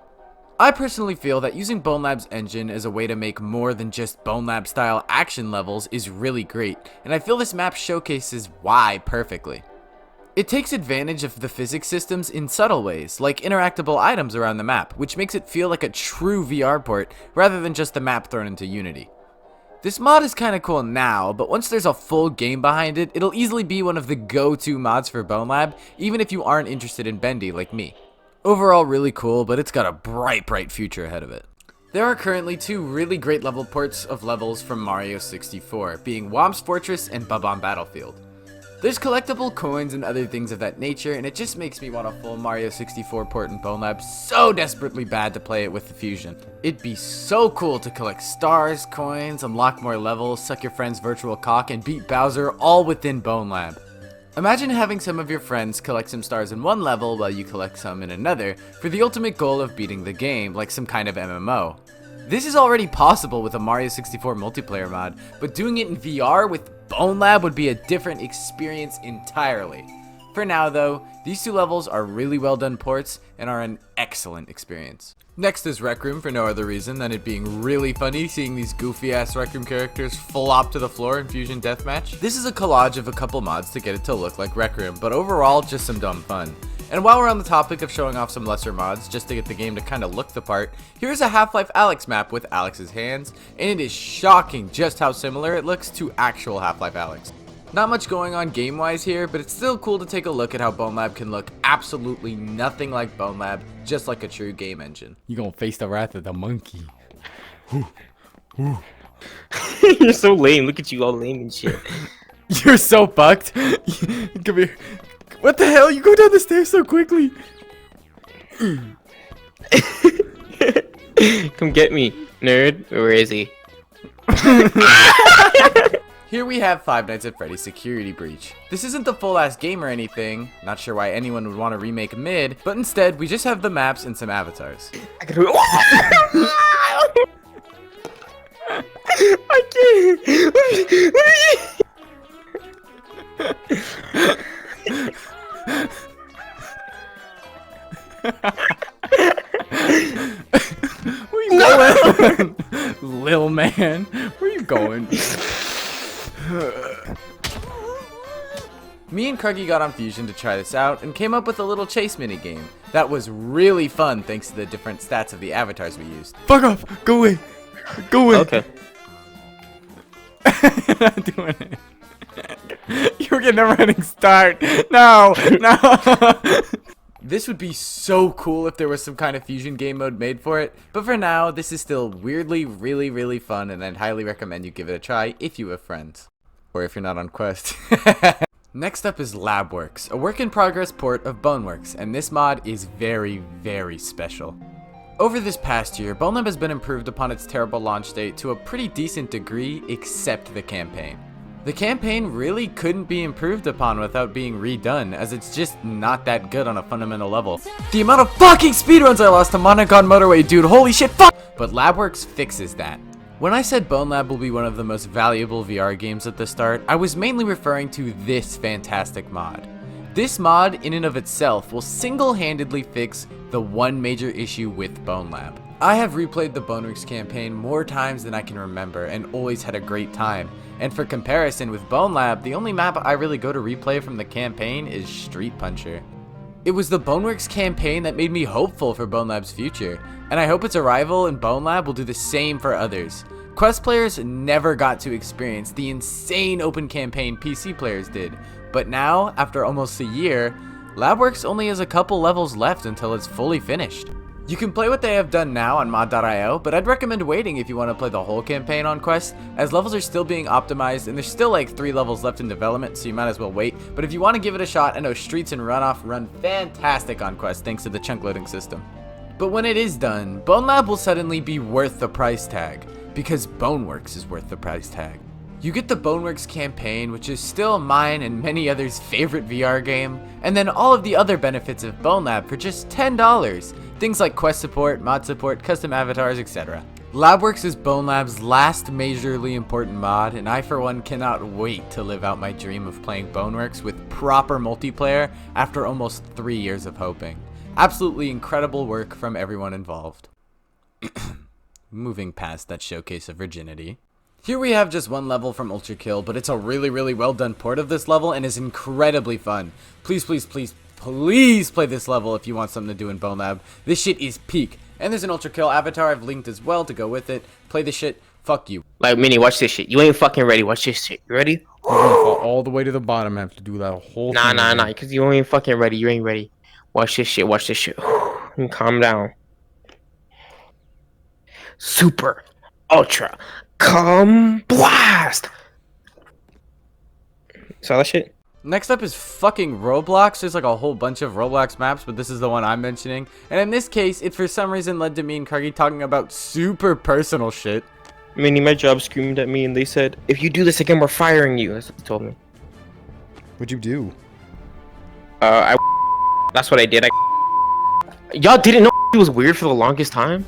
I personally feel that using Bonelab's engine as a way to make more than just Bonelab style action levels is really great, and I feel this map showcases why perfectly. It takes advantage of the physics systems in subtle ways, like interactable items around the map, which makes it feel like a true VR port rather than just the map thrown into Unity. This mod is kinda cool now, but once there's a full game behind it, it'll easily be one of the go-to mods for Bonelab, even if you aren't interested in Bendy like me. Overall really cool, but it's got a bright future ahead of it. There are currently two really great level ports of levels from Mario 64, being Whomp's Fortress and Bob-omb Battlefield. There's collectible coins and other things of that nature, and it just makes me want a full Mario 64 port in Bonelab so desperately bad to play it with the Fusion. It'd be so cool to collect stars, coins, unlock more levels, suck your friend's virtual cock, and beat Bowser all within Bonelab. Imagine having some of your friends collect some stars in one level while you collect some in another, for the ultimate goal of beating the game, like some kind of MMO. This is already possible with a Mario 64 multiplayer mod, but doing it in VR with Bonelab would be a different experience entirely. For now though, these two levels are really well done ports and are an excellent experience. Next is Rec Room for no other reason than it being really funny seeing these goofy ass Rec Room characters flop to the floor in Fusion Deathmatch. This is a collage of a couple mods to get it to look like Rec Room, but overall just some dumb fun. And while we're on the topic of showing off some lesser mods just to get the game to kind of look the part, here's a Half-Life Alyx map with Alyx's hands, and it is shocking just how similar it looks to actual Half-Life Alyx. Not much going on game-wise here, but it's still cool to take a look at how Bonelab can look absolutely nothing like Bonelab, just like a true game engine. You gonna face the wrath of the monkey. You're so lame. Look at you all lame and shit. You're so fucked. Come here. What the hell? You go down the stairs so quickly. Come get me, nerd. Where is he? Here we have Five Nights at Freddy's Security Breach. This isn't the full-ass game or anything, not sure why anyone would want to remake Mid, but instead we just have the maps and some avatars. I Where you going? Lil man, where you going? Me and Kruggy got on Fusion to try this out and came up with a little chase minigame. That was really fun thanks to the different stats of the avatars we used. Fuck off! Go away! Go away! Okay. You're not doing it. You're getting a running start. No! No! This would be so cool if there was some kind of Fusion game mode made for it, but for now, this is still weirdly really fun, and I'd highly recommend you give it a try if you have friends. Or if you're not on Quest. Next up is Labworks, a work-in-progress port of Boneworks, and this mod is very special. Over this past year, Bonelab has been improved upon its terrible launch date to a pretty decent degree, except the campaign. The campaign really couldn't be improved upon without being redone, as it's just not that good on a fundamental level. The amount of fucking speedruns I lost to Monaco Motorway, dude, holy shit, fuck! But Labworks fixes that. When I said Bonelab will be one of the most valuable VR games at the start, I was mainly referring to this fantastic mod. This mod, in and of itself, will single-handedly fix the one major issue with Bonelab. I have replayed the Boneworks campaign more times than I can remember and always had a great time. And for comparison with Bonelab, the only map I really go to replay from the campaign is Street Puncher. It was the Boneworks campaign that made me hopeful for Bonelab's future, and I hope its arrival in Bonelab will do the same for others. Quest players never got to experience the insane open campaign PC players did, but now, after almost a year, Labworks only has a couple levels left until it's fully finished. You can play what they have done now on mod.io, but I'd recommend waiting if you want to play the whole campaign on Quest, as levels are still being optimized and there's still like 3 levels left in development, so you might as well wait. But if you want to give it a shot, I know Streets and Runoff run fantastic on Quest thanks to the chunk loading system. But when it is done, Bonelab will suddenly be worth the price tag, because Boneworks is worth the price tag. You get the Boneworks campaign, which is still mine and many others' favorite VR game, and then all of the other benefits of Bonelab for just $10. Things like quest support, mod support, custom avatars, etc. Labworks is Bonelab's last majorly important mod, and I for one cannot wait to live out my dream of playing Boneworks with proper multiplayer after almost 3 years of hoping. Absolutely incredible work from everyone involved. Moving past that showcase of virginity. Here we have just one level from Ultrakill, but it's a really well done port of this level and is incredibly fun. Please play this level if you want something to do in Bonelab. This shit is peak. And there's an Ultrakill avatar I've linked as well to go with it. Play this shit, fuck you. Like, Mini, watch this shit. You ain't fucking ready. Watch this shit. You ready? I'm gonna fall all the way to the bottom. I have to do that whole thing. Nah, because you ain't fucking ready. You ain't ready. Watch this shit. And calm down. Super. Ultra. Come blast! Saw that shit? Next up is fucking Roblox. There's like a whole bunch of Roblox maps, but this is the one I'm mentioning. And in this case, it for some reason led to me and Kruggy talking about super personal shit. Mini, my job screamed at me and they said, if you do this again, we're firing you. That's what they told me. What'd you do? That's what I did. Y'all didn't know it was weird for the longest time?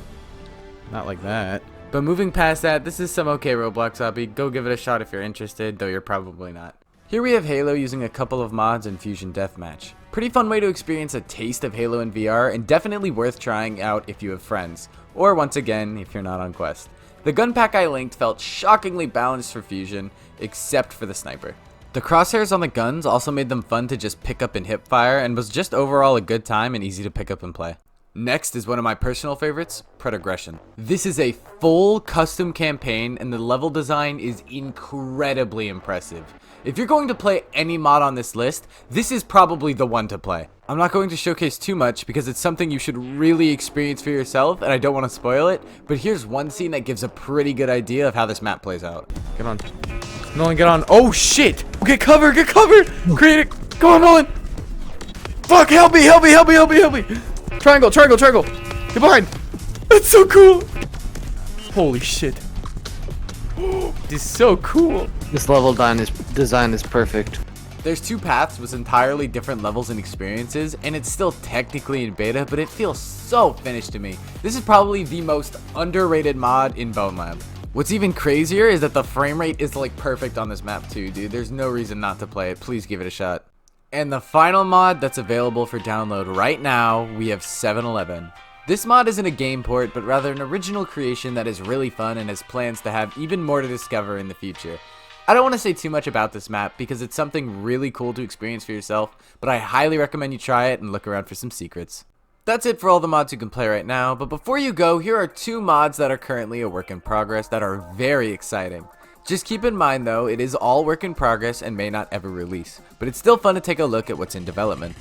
Not like that. But moving past that, this is some okay Roblox hobby. Go give it a shot if you're interested, though you're probably not. Here we have Halo using a couple of mods and Fusion Deathmatch. Pretty fun way to experience a taste of Halo in VR, and definitely worth trying out if you have friends. Or once again, if you're not on Quest. The gun pack I linked felt shockingly balanced for Fusion, except for the sniper. The crosshairs on the guns also made them fun to just pick up and hip fire, and was just overall a good time and easy to pick up and play. Next is one of my personal favorites, Predegression. This is a full custom campaign and the level design is incredibly impressive. If you're going to play any mod on this list, this is probably the one to play. I'm not going to showcase too much because it's something you should really experience for yourself and I don't want to spoil it, but here's one scene that gives a pretty good idea of how this map plays out. Get on. Nolan, get on. Oh shit! Get cover, get cover! Create it! Come on, Nolan! Fuck, help me, help me, help me, help me, help me! Triangle, triangle, triangle! Get behind! That's so cool! Holy shit. This is so cool. This level design is perfect. There's two paths with entirely different levels and experiences, and it's still technically in beta, but it feels so finished to me. This is probably the most underrated mod in Bonelab. What's even crazier is that the frame rate is like perfect on this map too, dude. There's no reason not to play it. Please give it a shot. And the final mod that's available for download right now, we have 7-Eleven. This mod isn't a game port, but rather an original creation that is really fun and has plans to have even more to discover in the future. I don't want to say too much about this map because it's something really cool to experience for yourself, but I highly recommend you try it and look around for some secrets. That's it for all the mods you can play right now, but before you go, here are 2 mods that are currently a work in progress that are very exciting. Just keep in mind though, it is all work in progress and may not ever release, but it's still fun to take a look at what's in development.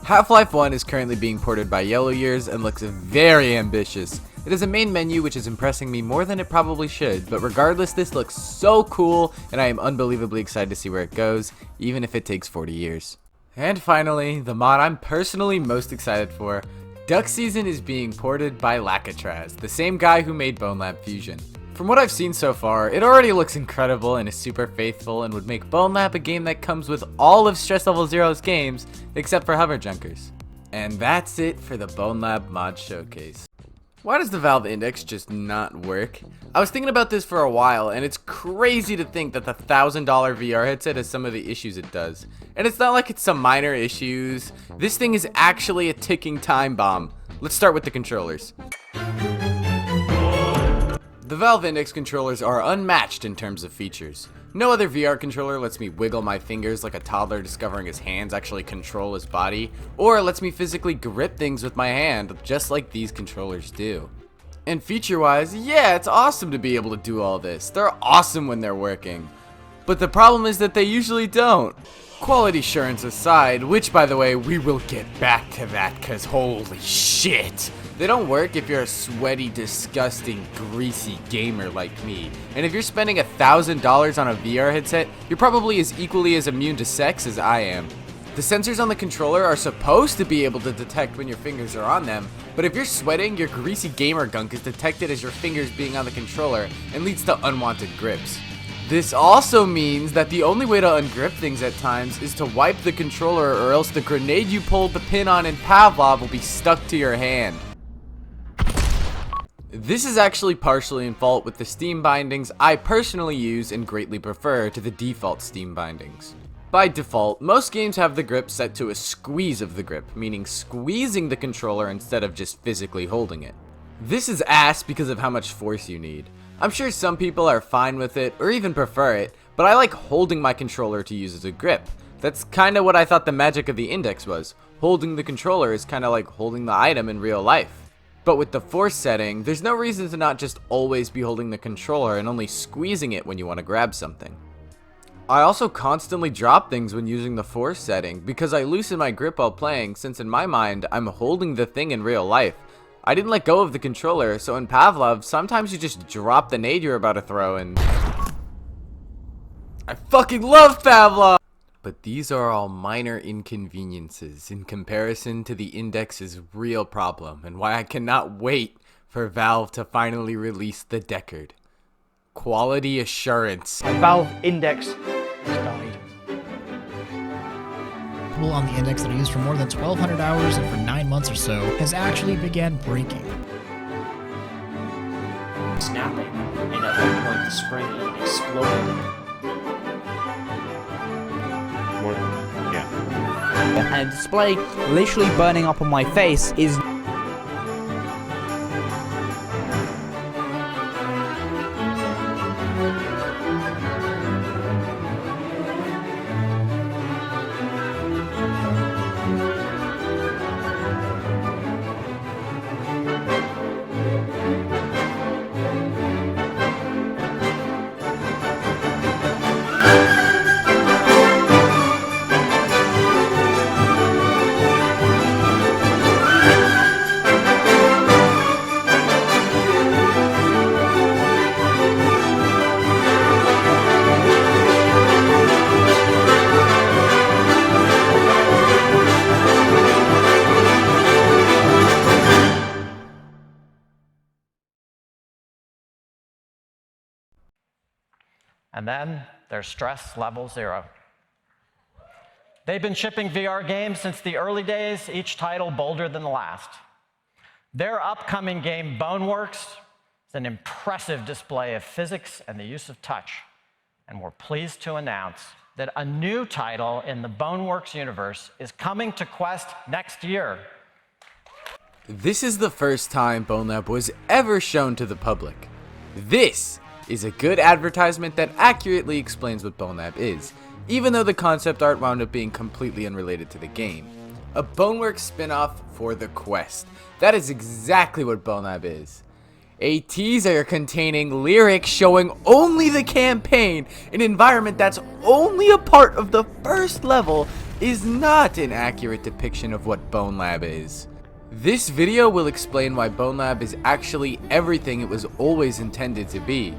Half-Life 1 is currently being ported by Yellow Years and looks very ambitious. It has a main menu which is impressing me more than it probably should, but regardless this looks so cool and I am unbelievably excited to see where it goes, even if it takes 40 years. And finally, the mod I'm personally most excited for, Duck Season is being ported by Lakatraz, the same guy who made Bonelab Fusion. From what I've seen so far, it already looks incredible and is super faithful and would make Bonelab a game that comes with all of Stress Level Zero's games, except for Hover Junkers. And that's it for the Bonelab mod showcase. Why does the Valve Index just not work? I was thinking about this for a while, and it's crazy to think that the $1,000 VR headset has some of the issues it does. And it's not like it's some minor issues. This thing is actually a ticking time bomb. Let's start with the controllers. The Valve Index controllers are unmatched in terms of features. No other VR controller lets me wiggle my fingers like a toddler discovering his hands actually control his body, or lets me physically grip things with my hand just like these controllers do. And feature-wise, yeah, it's awesome to be able to do all this. They're awesome when they're working. But the problem is that they usually don't. Quality assurance aside, which by the way, we will get back to that cause holy shit. They don't work if you're a sweaty, disgusting, greasy gamer like me. And if you're spending $1,000 on a VR headset, you're probably as equally as immune to sex as I am. The sensors on the controller are supposed to be able to detect when your fingers are on them, but if you're sweating, your greasy gamer gunk is detected as your fingers being on the controller and leads to unwanted grips. This also means that the only way to ungrip things at times is to wipe the controller, or else the grenade you pulled the pin on in Pavlov will be stuck to your hand. This is actually partially in fault with the Steam bindings I personally use and greatly prefer to the default Steam bindings. By default, most games have the grip set to a squeeze of the grip, meaning squeezing the controller instead of just physically holding it. This is ass because of how much force you need. I'm sure some people are fine with it or even prefer it, but I like holding my controller to use as a grip. That's kinda what I thought the magic of the Index was. Holding the controller is kinda like holding the item in real life. But with the force setting, there's no reason to not just always be holding the controller and only squeezing it when you want to grab something. I also constantly drop things when using the force setting because I loosen my grip while playing, since in my mind, I'm holding the thing in real life. I didn't let go of the controller, so in Pavlov, sometimes you just drop the nade you're about to throw and... I fucking love Pavlov! But these are all minor inconveniences in comparison to the Index's real problem and why I cannot wait for Valve to finally release the Deckard. Quality assurance. My Valve Index has died. On the Index that I used for more than 1,200 hours and for 9 months or so has actually began breaking. Snapping, and at one point the spring even exploded. And a display literally burning up on my face is... And then there's Stress Level 0. They've been shipping VR games since the early days, each title bolder than the last. Their upcoming game, Boneworks, is an impressive display of physics and the use of touch. And we're pleased to announce that a new title in the Boneworks universe is coming to Quest next year. This is the first time Bonelab was ever shown to the public. This is a good advertisement that accurately explains what Bonelab is, even though the concept art wound up being completely unrelated to the game. A Boneworks spin-off for the Quest. That is exactly what Bonelab is. A teaser containing lyrics showing only the campaign, an environment that's only a part of the first level, is not an accurate depiction of what Bonelab is. This video will explain why Bonelab is actually everything it was always intended to be,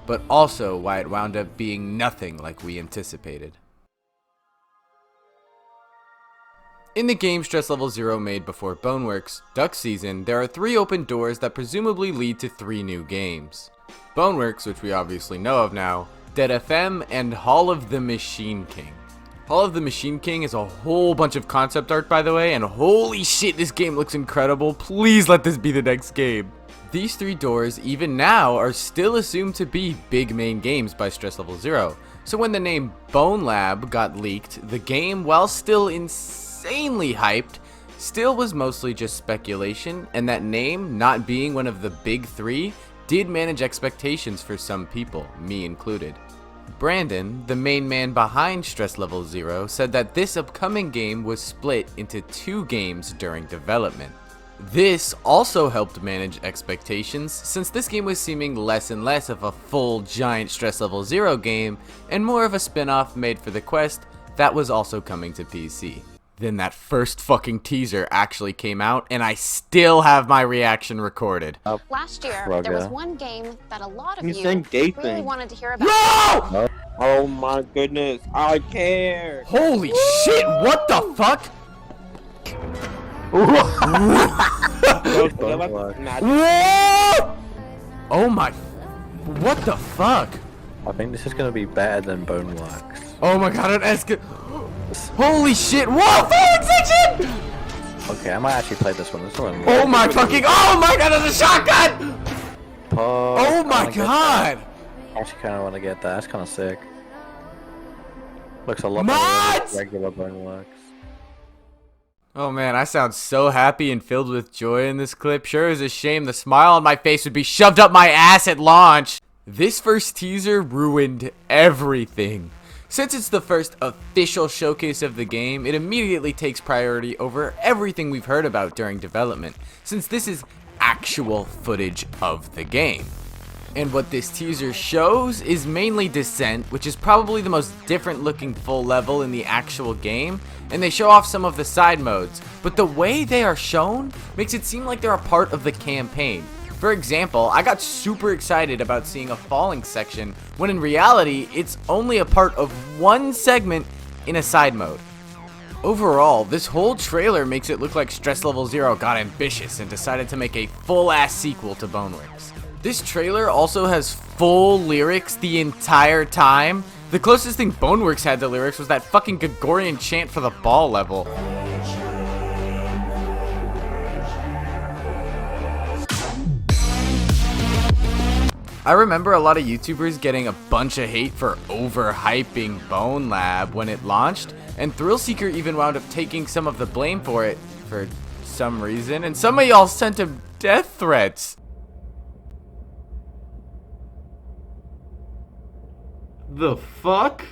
but also why it wound up being nothing like we anticipated. In the game Stress Level 0 made before Boneworks, Duck Season, there are 3 open doors that presumably lead to 3 new games. Boneworks, which we obviously know of now, Dead FM, and Hall of the Machine King. Hall of the Machine King is a whole bunch of concept art, by the way, and holy shit, this game looks incredible. Please let this be the next game. These 3 doors, even now, are still assumed to be big main games by Stress Level 0. So when the name Bonelab got leaked, the game, while still insanely hyped, still was mostly just speculation, and that name, not being one of the big 3, did manage expectations for some people, me included. Brandon, the main man behind Stress Level 0, said that this upcoming game was split into 2 games during development. This also helped manage expectations, since this game was seeming less and less of a full giant Stress Level 0 game, and more of a spin-off made for the Quest that was also coming to PC. Then that first fucking teaser actually came out, and I still have my reaction recorded. Last year, there was one game that a lot of You you saying gay really thing. wanted to hear about. No! Oh my goodness, I care. Holy shit, what the fuck? Oh my, what the fuck? I think this is gonna be better than Boneworks. Oh my god, holy shit, whoa, falling section! Okay, I might actually play this one. This one. Oh my fucking, oh my god, there's a shotgun! Oh my god! I actually kind of want to get that. That's kind of sick. Looks a lot better than regular Boneworks. Oh man, I sound so happy and filled with joy in this clip. Sure is a shame the smile on my face would be shoved up my ass at launch. This first teaser ruined everything. Since it's the first official showcase of the game, it immediately takes priority over everything we've heard about during development, since this is actual footage of the game. And what this teaser shows is mainly Descent, which is probably the most different looking full level in the actual game, and they show off some of the side modes, but the way they are shown makes it seem like they're a part of the campaign. For example, I got super excited about seeing a falling section, when in reality, it's only a part of one segment in a side mode. Overall, this whole trailer makes it look like Stress Level 0 got ambitious and decided to make a full-ass sequel to Boneworks. This trailer also has full lyrics the entire time. The closest thing Boneworks had to lyrics was that fucking Gregorian chant for the ball level. I remember a lot of YouTubers getting a bunch of hate for overhyping Bonelab when it launched, and Thrillseeker even wound up taking some of the blame for it for some reason, and some of y'all sent him death threats. The fuck?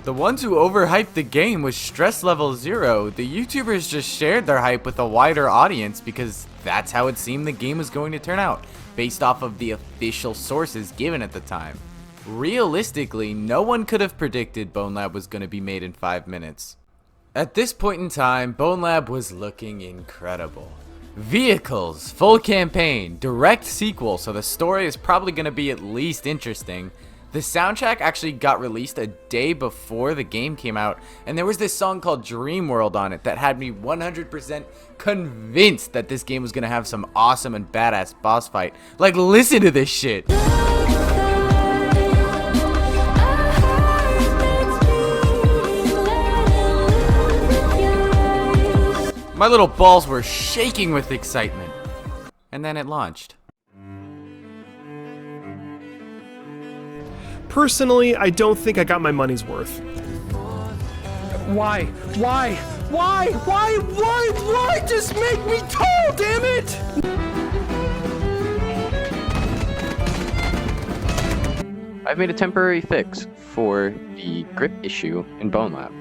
The ones who overhyped the game was Stress Level 0. The YouTubers just shared their hype with a wider audience because that's how it seemed the game was going to turn out, based off of the official sources given at the time. Realistically, no one could have predicted Bonelab was going to be made in 5 minutes. At this point in time, Bonelab was looking incredible. Vehicles, full campaign, direct sequel, so the story is probably going to be at least interesting. The soundtrack actually got released a day before the game came out, and there was this song called Dream World on it that had me 100% convinced that this game was going to have some awesome and badass boss fight. Like, listen to this shit. My little balls were shaking with excitement. And then it launched. Personally, I don't think I got my money's worth. Why? Why? Why? Why? Why? Why? Just make me tall, damn it! I've made a temporary fix for the grip issue in Bonelab.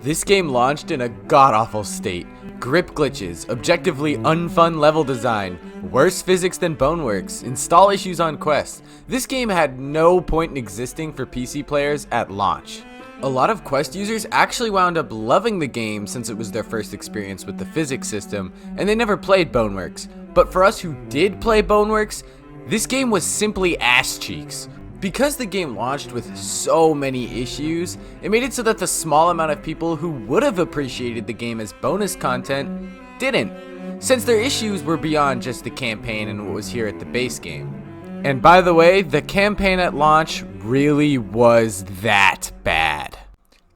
This game launched in a god-awful state. Grip glitches, objectively unfun level design, worse physics than Boneworks, install issues on Quest. This game had no point in existing for PC players at launch. A lot of Quest users actually wound up loving the game since it was their first experience with the physics system, and they never played Boneworks. But for us who did play Boneworks, this game was simply ass cheeks. Because the game launched with so many issues, it made it so that the small amount of people who would have appreciated the game as bonus content didn't, since their issues were beyond just the campaign and what was here at the base game. And by the way, the campaign at launch really was that bad.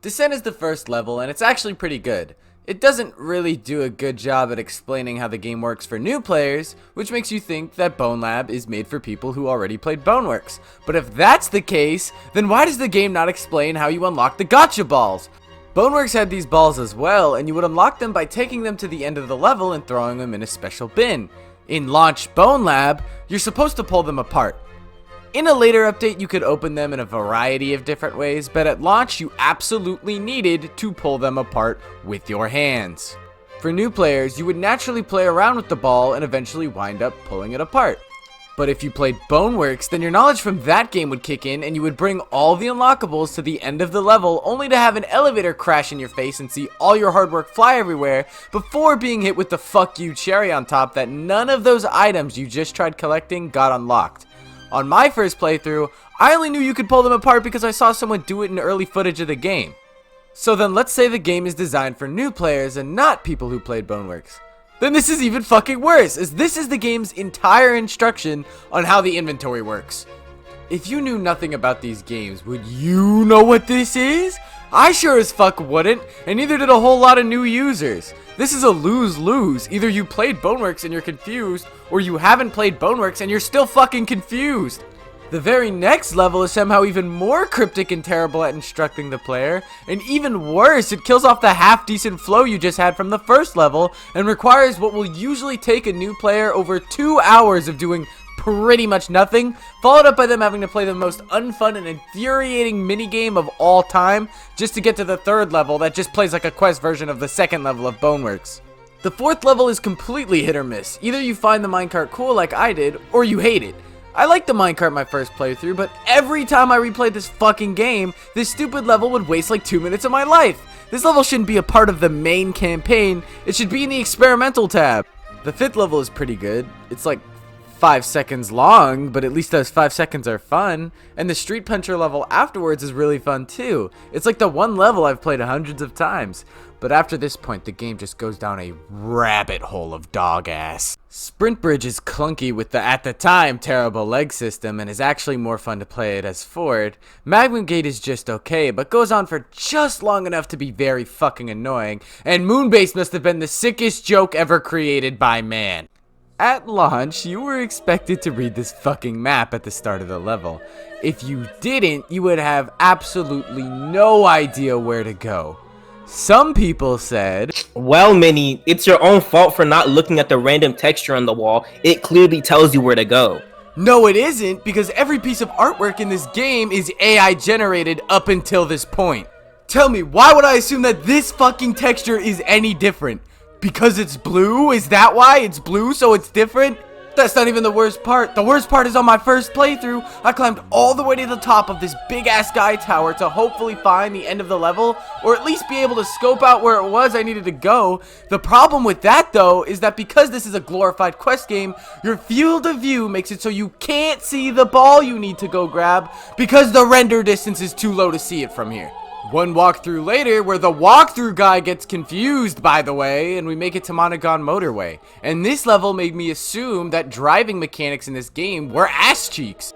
Descent is the first level, and it's actually pretty good. It doesn't really do a good job at explaining how the game works for new players, which makes you think that Bonelab is made for people who already played Boneworks. But if that's the case, then why does the game not explain how you unlock the gotcha balls? Boneworks had these balls as well, and you would unlock them by taking them to the end of the level and throwing them in a special bin. In Launch Bonelab, you're supposed to pull them apart. In a later update, you could open them in a variety of different ways, but at launch, you absolutely needed to pull them apart with your hands. For new players, you would naturally play around with the ball and eventually wind up pulling it apart. But if you played Boneworks, then your knowledge from that game would kick in and you would bring all the unlockables to the end of the level only to have an elevator crash in your face and see all your hard work fly everywhere before being hit with the fuck you cherry on top that none of those items you just tried collecting got unlocked. On my first playthrough, I only knew you could pull them apart because I saw someone do it in early footage of the game. So then let's say the game is designed for new players and not people who played Boneworks. Then this is even fucking worse, as this is the game's entire instruction on how the inventory works. If you knew nothing about these games, would you know what this is? I sure as fuck wouldn't, and neither did a whole lot of new users. This is a lose-lose. Either you played Boneworks and you're confused, or you haven't played Boneworks and you're still fucking confused. The very next level is somehow even more cryptic and terrible at instructing the player, and even worse, it kills off the half-decent flow you just had from the first level, and requires what will usually take a new player over 2 hours of doing pretty much nothing, followed up by them having to play the most unfun and infuriating minigame of all time, just to get to the third level that just plays like a quest version of the second level of Boneworks. The fourth level is completely hit or miss. Either you find the minecart cool like I did, or you hate it. I liked the minecart my first playthrough, but every time I replayed this fucking game, this stupid level would waste like 2 minutes of my life. This level shouldn't be a part of the main campaign, it should be in the experimental tab. The fifth level is pretty good. It's like 5 seconds long, but at least those 5 seconds are fun. And the Street Puncher level afterwards is really fun too. It's like the one level I've played hundreds of times. But after this point, the game just goes down a rabbit hole of dog ass. Sprint Bridge is clunky with the, at the time, terrible leg system and is actually more fun to play it as Ford. Magma Gate is just okay, but goes on for just long enough to be very fucking annoying. And Moonbase must have been the sickest joke ever created by man. At launch, you were expected to read this fucking map at the start of the level. If you didn't, you would have absolutely no idea where to go. Some people said, "Well, Minnie, it's your own fault for not looking at the random texture on the wall. It clearly tells you where to go." No, it isn't, because every piece of artwork in this game is AI generated up until this point. Tell me, why would I assume that this fucking texture is any different? Because it's blue? Is that why it's blue, so it's different? That's not even the worst part. The worst part is on my first playthrough, I climbed all the way to the top of this big ass sky tower to hopefully find the end of the level, or at least be able to scope out where it was I needed to go. The problem with that though, is that because this is a glorified quest game, your field of view makes it so you can't see the ball you need to go grab, because the render distance is too low to see it from here. One walkthrough later, where the walkthrough guy gets confused, by the way, and we make it to Monogon Motorway. And this level made me assume that driving mechanics in this game were ass cheeks.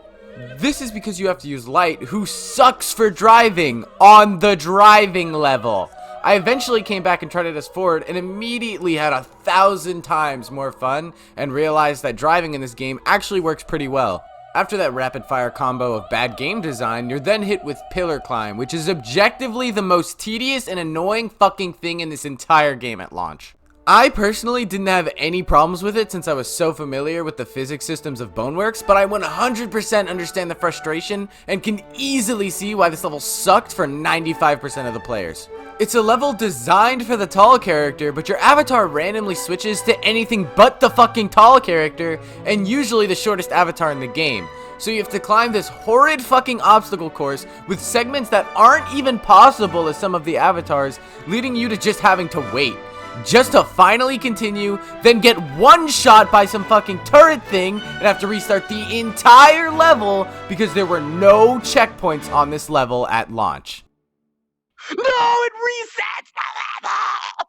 This is because you have to use Light, who sucks for driving on the driving level. I eventually came back and tried it as Ford and immediately had 1,000 times more fun and realized that driving in this game actually works pretty well. After that rapid fire combo of bad game design, you're then hit with Pillar Climb, which is objectively the most tedious and annoying fucking thing in this entire game at launch. I personally didn't have any problems with it since I was so familiar with the physics systems of Boneworks, but I 100% understand the frustration and can easily see why this level sucked for 95% of the players. It's a level designed for the tall character, but your avatar randomly switches to anything but the fucking tall character, and usually the shortest avatar in the game. So you have to climb this horrid fucking obstacle course with segments that aren't even possible as some of the avatars, leading you to just having to wait. Just to finally continue, then get one shot by some fucking turret thing and have to restart the entire level because there were no checkpoints on this level at launch. No, it resets the level!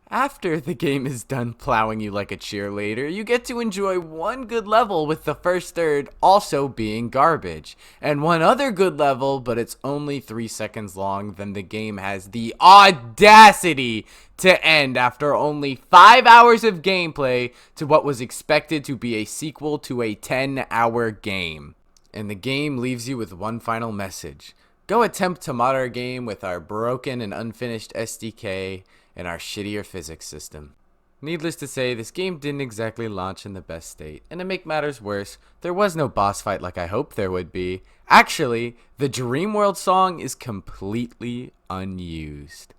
After the game is done plowing you like a cheerleader, you get to enjoy one good level with the first third also being garbage. And one other good level, but it's only 3 seconds long, then the game has the audacity to end after only 5 hours of gameplay to what was expected to be a sequel to a 10-hour game. And the game leaves you with one final message. Go attempt to mod our game with our broken and unfinished SDK and our shittier physics system. Needless to say, this game didn't exactly launch in the best state, and to make matters worse, there was no boss fight like I hoped there would be. Actually, the Dream World song is completely unused.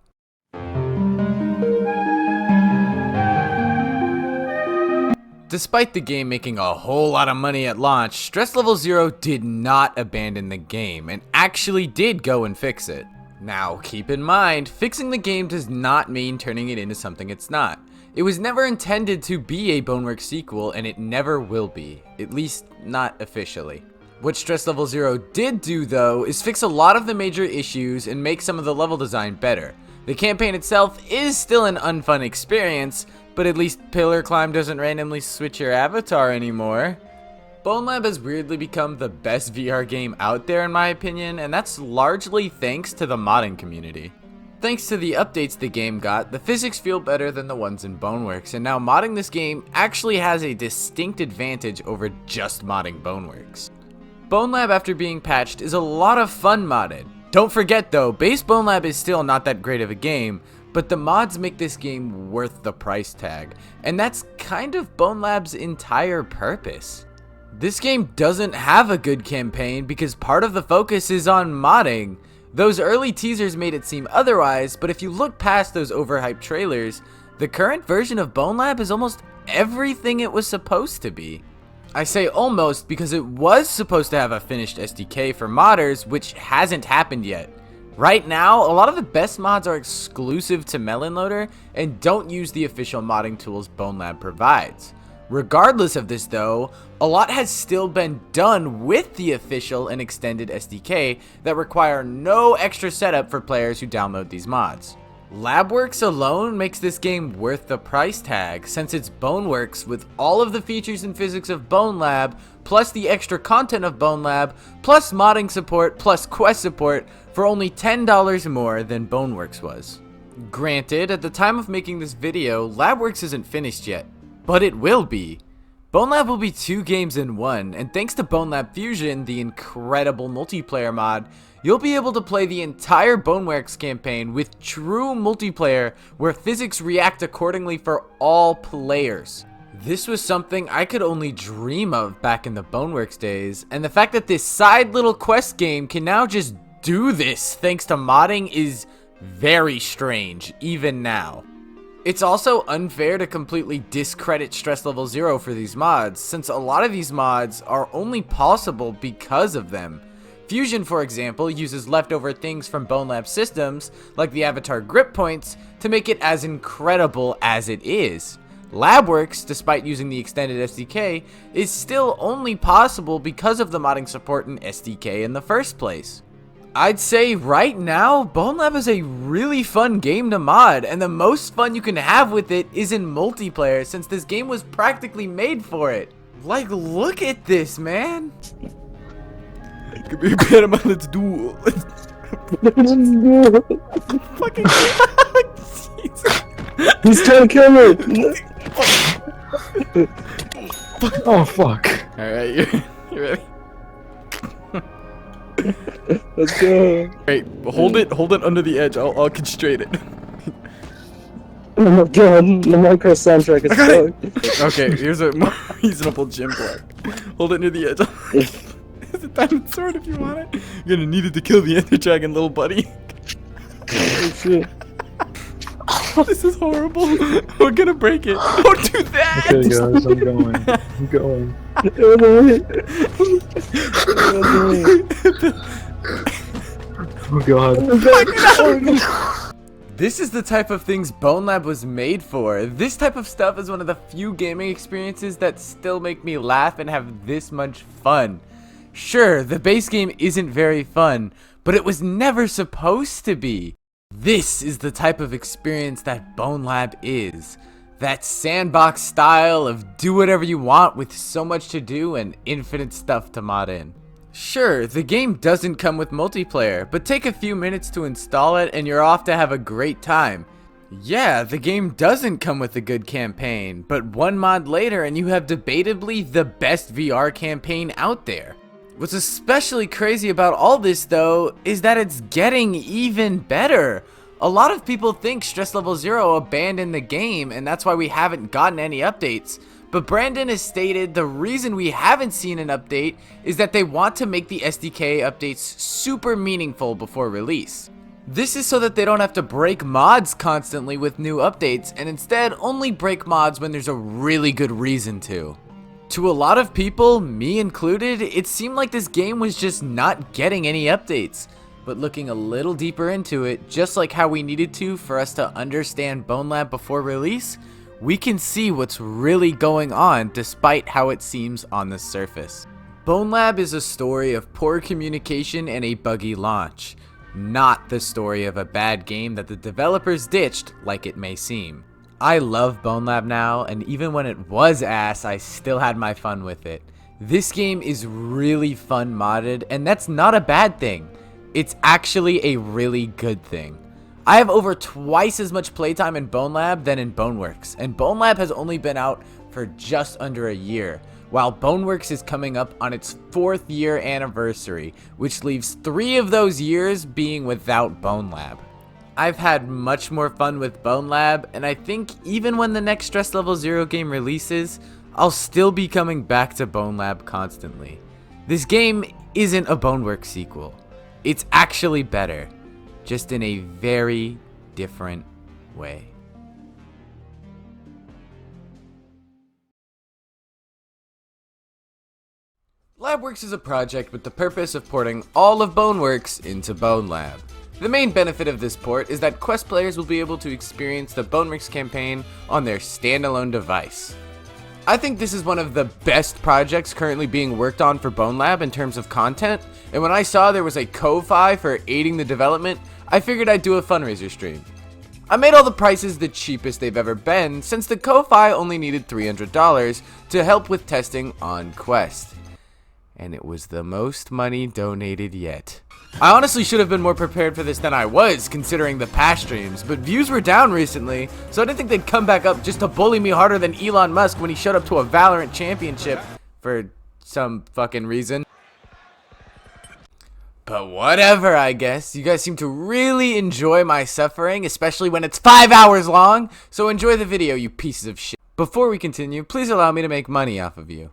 Despite the game making a whole lot of money at launch, Stress Level Zero did not abandon the game and actually did go and fix it. Now, keep in mind, fixing the game does not mean turning it into something it's not. It was never intended to be a Boneworks sequel, and it never will be, at least not officially. What Stress Level Zero did do, though, is fix a lot of the major issues and make some of the level design better. The campaign itself is still an unfun experience, but at least Pillar Climb doesn't randomly switch your avatar anymore. Bonelab has weirdly become the best VR game out there in my opinion, and that's largely thanks to the modding community. Thanks to the updates the game got, the physics feel better than the ones in Boneworks, and now modding this game actually has a distinct advantage over just modding Boneworks. Bonelab, after being patched, is a lot of fun modded. Don't forget though, base Bonelab is still not that great of a game, but the mods make this game worth the price tag, and that's kind of Bonelab's entire purpose. This game doesn't have a good campaign because part of the focus is on modding. Those early teasers made it seem otherwise, but if you look past those overhyped trailers, the current version of Bonelab is almost everything it was supposed to be. I say almost because it was supposed to have a finished SDK for modders, which hasn't happened yet. Right now, a lot of the best mods are exclusive to Melon Loader and don't use the official modding tools Bonelab provides. Regardless of this though, a lot has still been done with the official and extended SDK that require no extra setup for players who download these mods. Labworks alone makes this game worth the price tag, since it's Boneworks with all of the features and physics of Bonelab, plus the extra content of Bonelab, plus modding support, plus quest support for only $10 more than Boneworks was. Granted, at the time of making this video, Labworks isn't finished yet, but it will be. Bonelab will be 2 games in 1, and thanks to Bonelab Fusion, the incredible multiplayer mod, you'll be able to play the entire Boneworks campaign with true multiplayer where physics react accordingly for all players. This was something I could only dream of back in the Boneworks days, and the fact that this side little quest game can now just do this thanks to modding is very strange, even now. It's also unfair to completely discredit Stress Level Zero for these mods, since a lot of these mods are only possible because of them. Fusion, for example, uses leftover things from Bonelab systems, like the avatar grip points, to make it as incredible as it is. Labworks, despite using the extended SDK, is still only possible because of the modding support in SDK in the first place. I'd say right now, Bonelab is a really fun game to mod, and the most fun you can have with it is in multiplayer, since this game was practically made for it. Like, look at this, man. Could be better, man. Let's do it. Fucking He's trying to kill me! Oh fuck. Alright, you ready? Let's go. Wait, hold it under the edge. I'll constrain it. Oh my god, the Minecraft soundtrack is fucked. Okay, here's a more reasonable gym block. Hold it near the edge. It's a diamond sword if you want it. You're gonna need it to kill the Ender Dragon, little buddy. Oh shit. This is horrible. We're gonna break it. Don't do that! Okay guys, I'm going. I'm going. Oh god. This is the type of things Bonelab was made for. This type of stuff is one of the few gaming experiences that still make me laugh and have this much fun. Sure, the base game isn't very fun, but it was never supposed to be. This is the type of experience that Bonelab is. That sandbox style of do whatever you want with so much to do and infinite stuff to mod in. Sure, the game doesn't come with multiplayer, but take a few minutes to install it and you're off to have a great time. Yeah, the game doesn't come with a good campaign, but one mod later and you have debatably the best VR campaign out there. What's especially crazy about all this though, is that it's getting even better. A lot of people think Stress Level 0 abandoned the game and that's why we haven't gotten any updates. But Brandon has stated the reason we haven't seen an update is that they want to make the SDK updates super meaningful before release. This is so that they don't have to break mods constantly with new updates and instead only break mods when there's a really good reason to. To a lot of people, me included, it seemed like this game was just not getting any updates. But looking a little deeper into it, just like how we needed to for us to understand Bonelab before release, we can see what's really going on despite how it seems on the surface. Bonelab is a story of poor communication and a buggy launch, not the story of a bad game that the developers ditched like it may seem. I love Bonelab now, and even when it was ass, I still had my fun with it. This game is really fun modded, and that's not a bad thing. It's actually a really good thing. I have over twice as much playtime in Bonelab than in Boneworks, and Bonelab has only been out for just under a year, while Boneworks is coming up on its 4th year anniversary, which leaves 3 of those years being without Bonelab. I've had much more fun with Bonelab, and I think even when the next Stress Level 0 game releases, I'll still be coming back to Bonelab constantly. This game isn't a Boneworks sequel. It's actually better. Just in a very different way. Labworks is a project with the purpose of porting all of Boneworks into Bonelab. The main benefit of this port is that Quest players will be able to experience the Boneworks campaign on their standalone device. I think this is one of the best projects currently being worked on for Bonelab in terms of content, and when I saw there was a Ko-Fi for aiding the development, I figured I'd do a fundraiser stream. I made all the prices the cheapest they've ever been, since the Ko-Fi only needed $300 to help with testing on Quest. And it was the most money donated yet. I honestly should have been more prepared for this than I was, considering the past streams, but views were down recently, so I didn't think they'd come back up just to bully me harder than Elon Musk when he showed up to a Valorant championship for some fucking reason. But whatever, I guess. You guys seem to really enjoy my suffering, especially when it's 5 hours long, so enjoy the video, you pieces of shit. Before we continue, please allow me to make money off of you.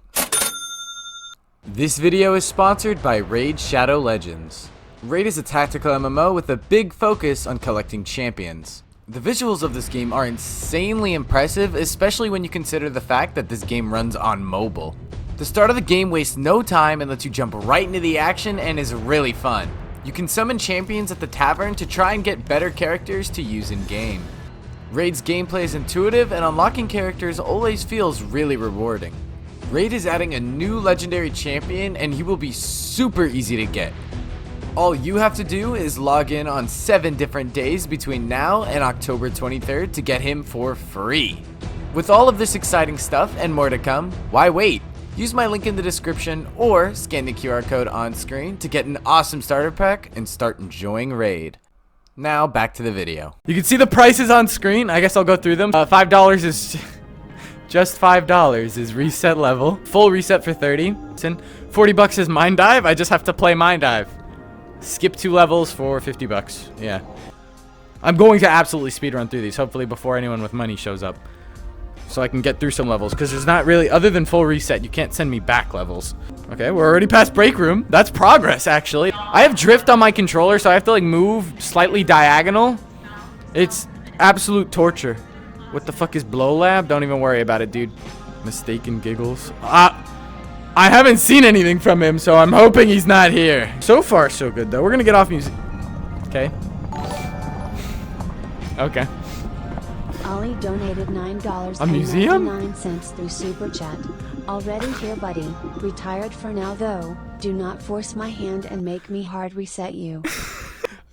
This video is sponsored by Raid Shadow Legends. Raid is a tactical MMO with a big focus on collecting champions. The visuals of this game are insanely impressive, especially when you consider the fact that this game runs on mobile. The start of the game wastes no time and lets you jump right into the action and is really fun. You can summon champions at the tavern to try and get better characters to use in game. Raid's gameplay is intuitive and unlocking characters always feels really rewarding. Raid is adding a new legendary champion and he will be super easy to get. All you have to do is log in on 7 different days between now and October 23rd to get him for free. With all of this exciting stuff and more to come, why wait? Use my link in the description or scan the QR code on screen to get an awesome starter pack and start enjoying Raid. Now back to the video. You can see the prices on screen. I guess I'll go through them. $5 is just $5 is reset level. Full reset for 30. $40 is mine dive. I just have to play mine dive. Skip 2 levels for $50. Yeah. I'm going to absolutely speedrun through these, hopefully before anyone with money shows up. So I can get through some levels, because there's not really, other than full reset, you can't send me back levels. Okay, we're already past break room. That's progress, actually. I have drift on my controller, so I have to like move slightly diagonal. It's absolute torture. What the fuck is Bonelab? Don't even worry about it, dude. Mistaken giggles. I haven't seen anything from him, so I'm hoping he's not here. So far, so good, though. We're gonna get off music. Okay. Okay. Ollie donated $9.99 through Super Chat. Already here, buddy. Retired for now, though. Do not force my hand and make me hard reset you.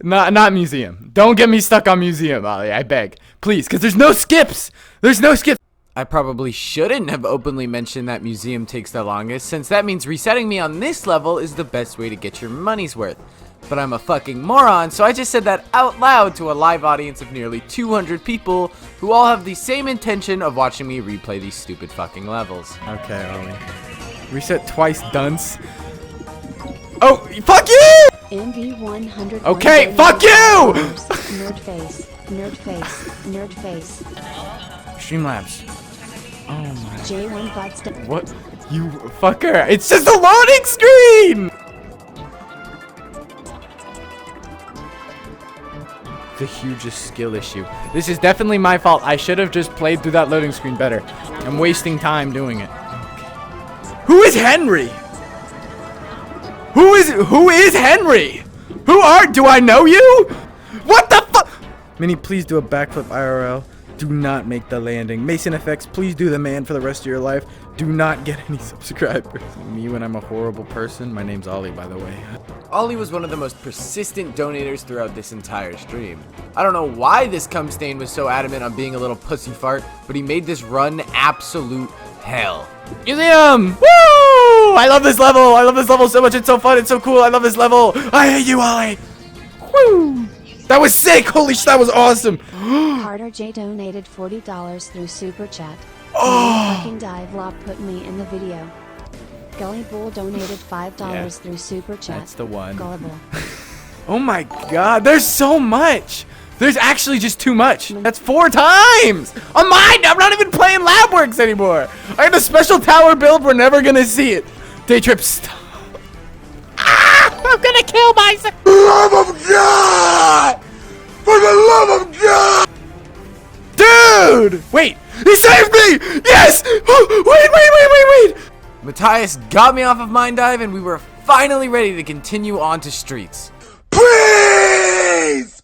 Not museum. Don't get me stuck on museum, Ollie. I beg. Please, because there's no skips. There's no skips. I probably shouldn't have openly mentioned that museum takes the longest, since that means resetting me on this level is the best way to get your money's worth. But I'm a fucking moron, so I just said that out loud to a live audience of nearly 200 people who all have the same intention of watching me replay these stupid fucking levels. Okay, Ollie. Reset twice, dunce. Oh, fuck you! MV100. Okay, fuck you! Nerd face, nerd face, nerd face. Streamlabs. Oh my. J1 bots. What? You fucker. It's just a loading screen! The hugest skill issue. This is definitely my fault. I should have just played through that loading screen better. I'm wasting time doing it. Who is Henry? Who is Henry? Do I know you? What the fuck? Mini, please do a backflip IRL. Do not make the landing. Mason Effects, please do the man for the rest of your life. Do not get any subscribers. Me when I'm a horrible person. My name's Ollie, by the way. Ollie was one of the most persistent donators throughout this entire stream. I don't know why this cumstain was so adamant on being a little pussy fart, but he made this run absolute hell. Museum! Woo! I love this level! I love this level so much. It's so fun. It's so cool. I love this level. I hate you, Ollie. Woo! That was sick. Holy shit, that was awesome. Carter J donated $40 through Super Chat. Oh. Fucking dive Lop put me in the video. Gully Bull donated $5 through Super Chat. That's the one. Gullible. Oh my god, there's so much. There's actually just too much. That's 4 times. On mine, I'm not even playing Labworks anymore. I had a special tower build. We're never gonna see it. Day trip, stop. Ah, I'm gonna kill myself. For the love of God! For the love of God! Dude! Wait, he saved me! Yes! Wait! Matthias got me off of Mine Dive and we were finally ready to continue on to Streets. Please!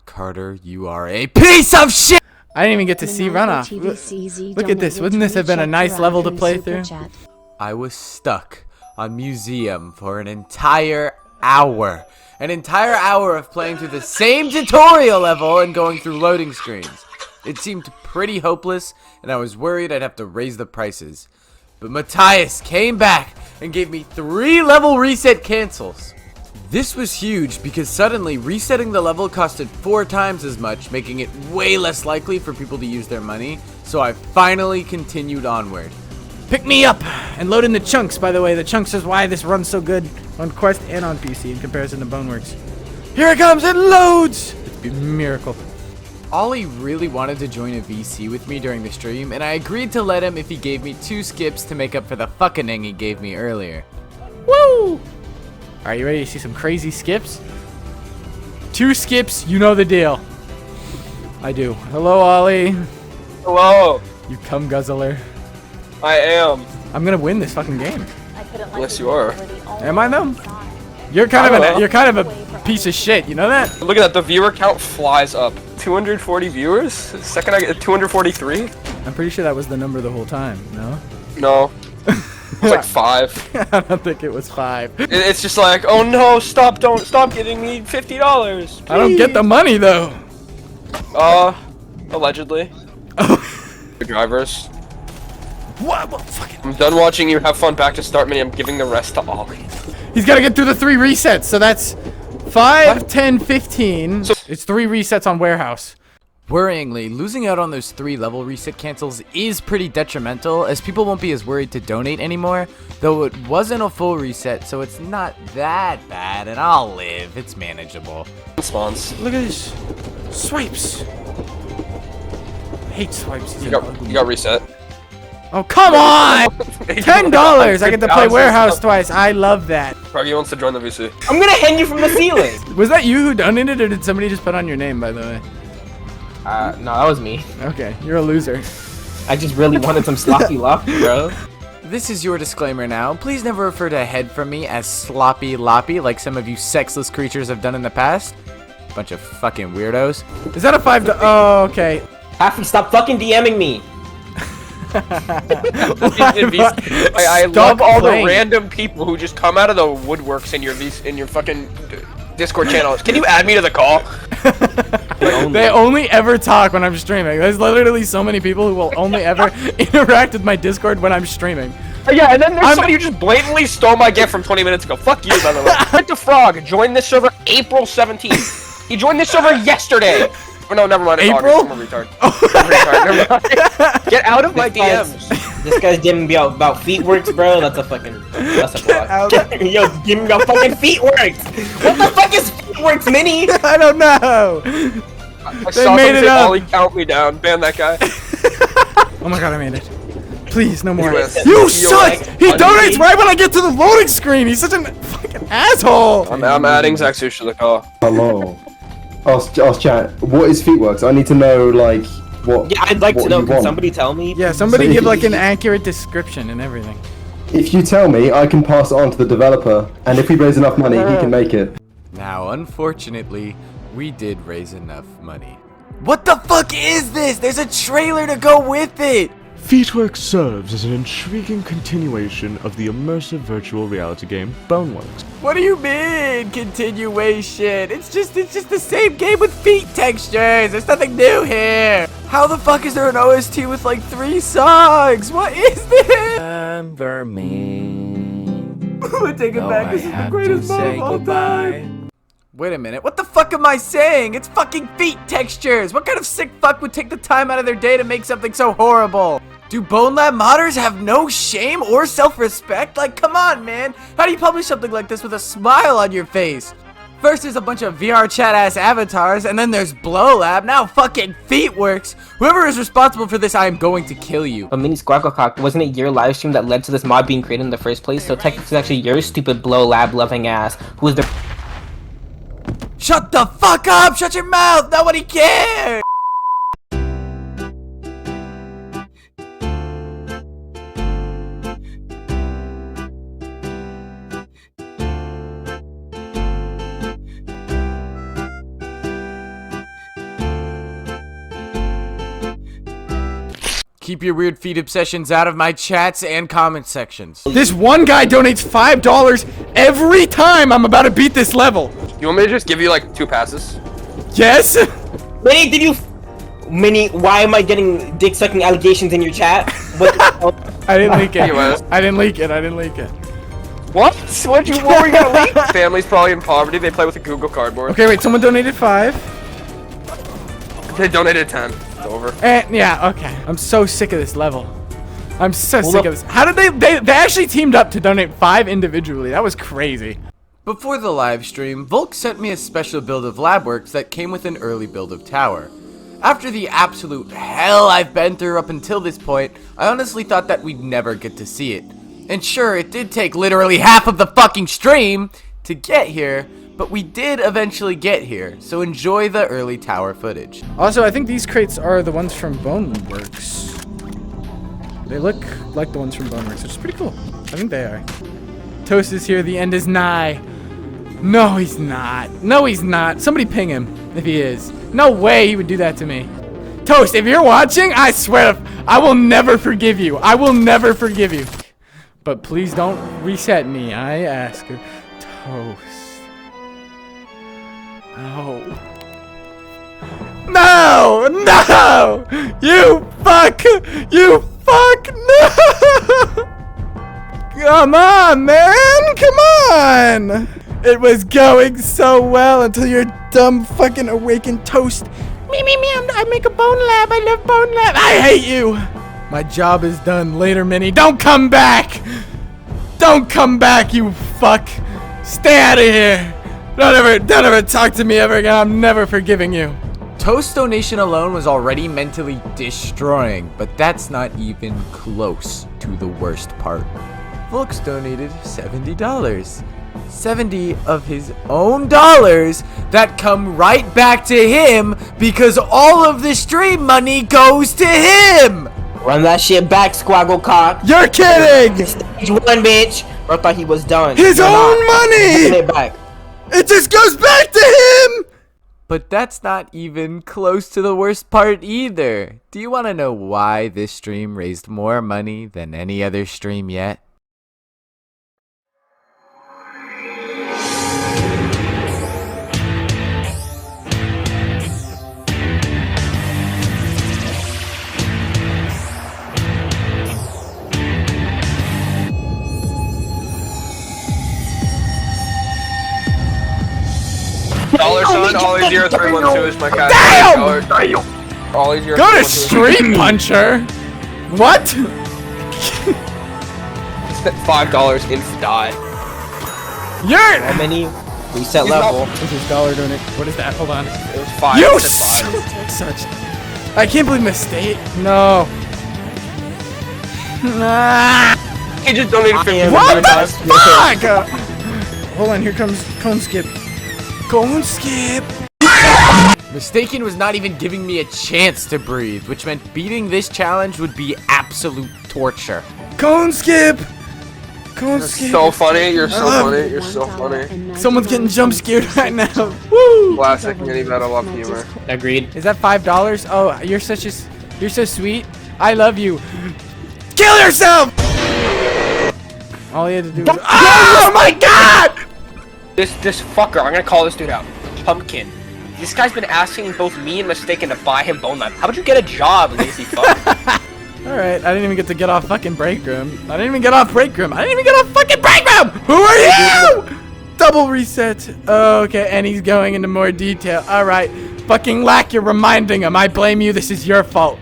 Carter, you are a piece of shit! I didn't even get to see runoff. Look at this. Wouldn't this have been a nice level to play through? I was stuck on Museum for an entire hour. An entire hour of playing through the same tutorial level and going through loading screens. It seemed pretty hopeless, and I was worried I'd have to raise the prices. But Matthias came back and gave me 3 level reset cancels. This was huge because suddenly resetting the level costed 4 times as much, making it way less likely for people to use their money, so I finally continued onward. Pick me up and load in the chunks, by the way. The chunks is why this runs so good on Quest and on PC in comparison to Boneworks. Here it comes, it loads! It's a miracle. Ollie really wanted to join a VC with me during the stream, and I agreed to let him if he gave me 2 skips to make up for the fucking he gave me earlier. Woo! Are you ready to see some crazy skips? 2 skips, you know the deal. I do. Hello, Ollie. Hello. You cum guzzler. I am. I'm gonna win this fucking game. Yes, you are. Am I though? You're kind of a piece of shit. You know that? Look at that. The viewer count flies up. 240 viewers. Second, I get 243. I'm pretty sure that was the number the whole time. No. No. It was like 5. I don't think it was 5. It's just like, oh no, stop! Don't stop giving me $50. I don't get the money though. Allegedly. The drivers. What? Fuck it. I'm done watching you have fun. Back to start mini. I'm giving the rest to Ollie. He's got to get through the 3 resets, so that's 5, 10, 15. It's 3 resets on warehouse. Worryingly, losing out on those 3 level reset cancels is pretty detrimental, as people won't be as worried to donate anymore, though it wasn't a full reset, so it's not that bad, and I'll live. It's manageable. Spawns. Look at this. Swipes. I hate swipes. You got reset. Oh, come on! $10! I get to play warehouse twice. I love that. Froggy wants to join the VC. I'm gonna hang you from the ceiling. Was that you who donated, or did somebody just put on your name, by the way? No, that was me. Okay, you're a loser. I just really wanted some sloppy loppy, bro. This is your disclaimer now. Please never refer to a head from me as sloppy loppy like some of you sexless creatures have done in the past. Bunch of fucking weirdos. Is that a $5? Oh, okay. Happy, stop fucking DMing me. I love all the random people who just come out of the woodworks in your fucking Discord channel. Can you add me to the call? They only ever talk when I'm streaming. There's literally so many people who will only ever interact with my Discord when I'm streaming. Yeah, and then there's somebody who just blatantly stole my gift from 20 minutes ago. Fuck you, by the way. Hit the Frog joined this server April 17th. He joined this server yesterday. Oh no, never mind. It's April? August. I'm a retard. Never mind. Get out of my DMs. This guy's giving me about feetworks, bro. That's a block. Yo, give me about fucking feetworks. What the fuck is feetworks, Mini? I don't know. I saw made it up. Ollie count me down. Ban that guy. Oh my god, I made it. Please, no more. US. You suck! He donates right when I get to the loading screen. He's such a fucking asshole. I'm adding Zach Sush to the call. Hello. Ask chat. What is Feetworks? I need to know, like, what. Yeah, I'd like to know. you Can want. somebody tell me? Yeah, somebody So give if- like an accurate description and everything. If you tell me, I can pass it on to the developer, and if we raise enough money, he can make it. Now, unfortunately, we did raise enough money. What the fuck is this? There's a trailer to go with it! Feetworks serves as an intriguing continuation of the immersive virtual reality game Boneworks. What do you mean, continuation? It's just the same game with feet textures. There's nothing new here. How the fuck is there an OST with like 3 songs? What is this? Remember me. We'll take it back. This is the greatest moment of all time. Wait a minute. What the fuck am I saying? It's fucking feet textures. What kind of sick fuck would take the time out of their day to make something so horrible? Do Bonelab modders have no shame or self-respect? Like, come on, man. How do you publish something like this with a smile on your face? First there's a bunch of VR chat-ass avatars, and then there's Blowlab, now fucking Feetworks. Whoever is responsible for this, I am going to kill you. But Mini Squacklecock, wasn't it your live stream that led to this mod being created in the first place? So technically it's actually your stupid Blowlab loving ass who is the— Shut the fuck up! Shut your mouth! Nobody cares! Keep your weird feet obsessions out of my chats and comment sections. This one guy donates $5 every time I'm about to beat this level. You want me to just give you like 2 passes? Yes? Mini, did you— Mini, why am I getting dick-sucking allegations in your chat? What the— I didn't leak it. I didn't leak it. I didn't leak it. What? What were you gonna leak? Family's probably in poverty. They play with a Google Cardboard. Okay, wait. Someone donated 5. They donated 10. It's over. And yeah, okay. I'm so sick of this level. I'm so sick of this. How did they actually teamed up to donate 5 individually? That was crazy. Before the live stream, Volk sent me a special build of Labworks that came with an early build of Tower. After the absolute hell I've been through up until this point, I honestly thought that we'd never get to see it. And sure, it did take literally half of the fucking stream to get here, but we did eventually get here, so enjoy the early Tower footage. Also, I think these crates are the ones from Boneworks. They look like the ones from Boneworks, which is pretty cool. I think they are. Toast is here, the end is nigh. No, he's not. No, he's not. Somebody ping him if he is. No way he would do that to me. Toast, if you're watching, I swear, I will never forgive you. I will never forgive you. But please don't reset me, I ask her. Toast. No. No! No! You fuck! You fuck! No! Come on, man! Come on! It was going so well until your dumb fucking awakened toast. Me, I make a Bonelab. I love Bonelab. I hate you. My job is done. Later, Minnie. Don't come back. Don't come back, you fuck. Stay out of here. Don't ever talk to me ever again. I'm never forgiving you. Toast donation alone was already mentally destroying, but that's not even close to the worst part. Volks donated $70. 70 of his own dollars that come right back to him because all of the stream money goes to him. Run that shit back, Squaggle Cock. You're kidding. Stage 1, bitch. Bro thought he was done. His own money. It back. It just goes back to him. But that's not even close to the worst part either. Do you want to know why this stream raised more money than any other stream yet? $sign Ollie0312 is my cash. Damn! Ollie Go to Street Puncher. What? Spent $5 in dot. You're. How many? Reset level. This is dollar donate. What is that? Hold on. It was 5. You such. I can't believe mistake. No. He just donated $50. What the fuck? Hold on. Here comes Cone Skip. Cone Skip. Mistaken was not even giving me a chance to breathe, which meant beating this challenge would be absolute torture. Cone Skip. Cone Skip. So funny. You're so funny. You're so funny. Someone's getting jump scared right now. Woo! Classic Minibattle Lop humor. Agreed. Is that $5? Oh, you're so sweet. I love you. Kill yourself! All you had to do was... Oh my god! This fucker, I'm gonna call this dude out. Pumpkin. This guy's been asking both me and Mistaken to buy him Bonelab. How about you get a job, lazy fuck? Alright, I didn't even get to get off fucking break room. I didn't even get off break room. I didn't even get off fucking break room! Who are you? Double reset. Oh, okay, and he's going into more detail. Alright. Fucking Lack, you're reminding him. I blame you. This is your fault.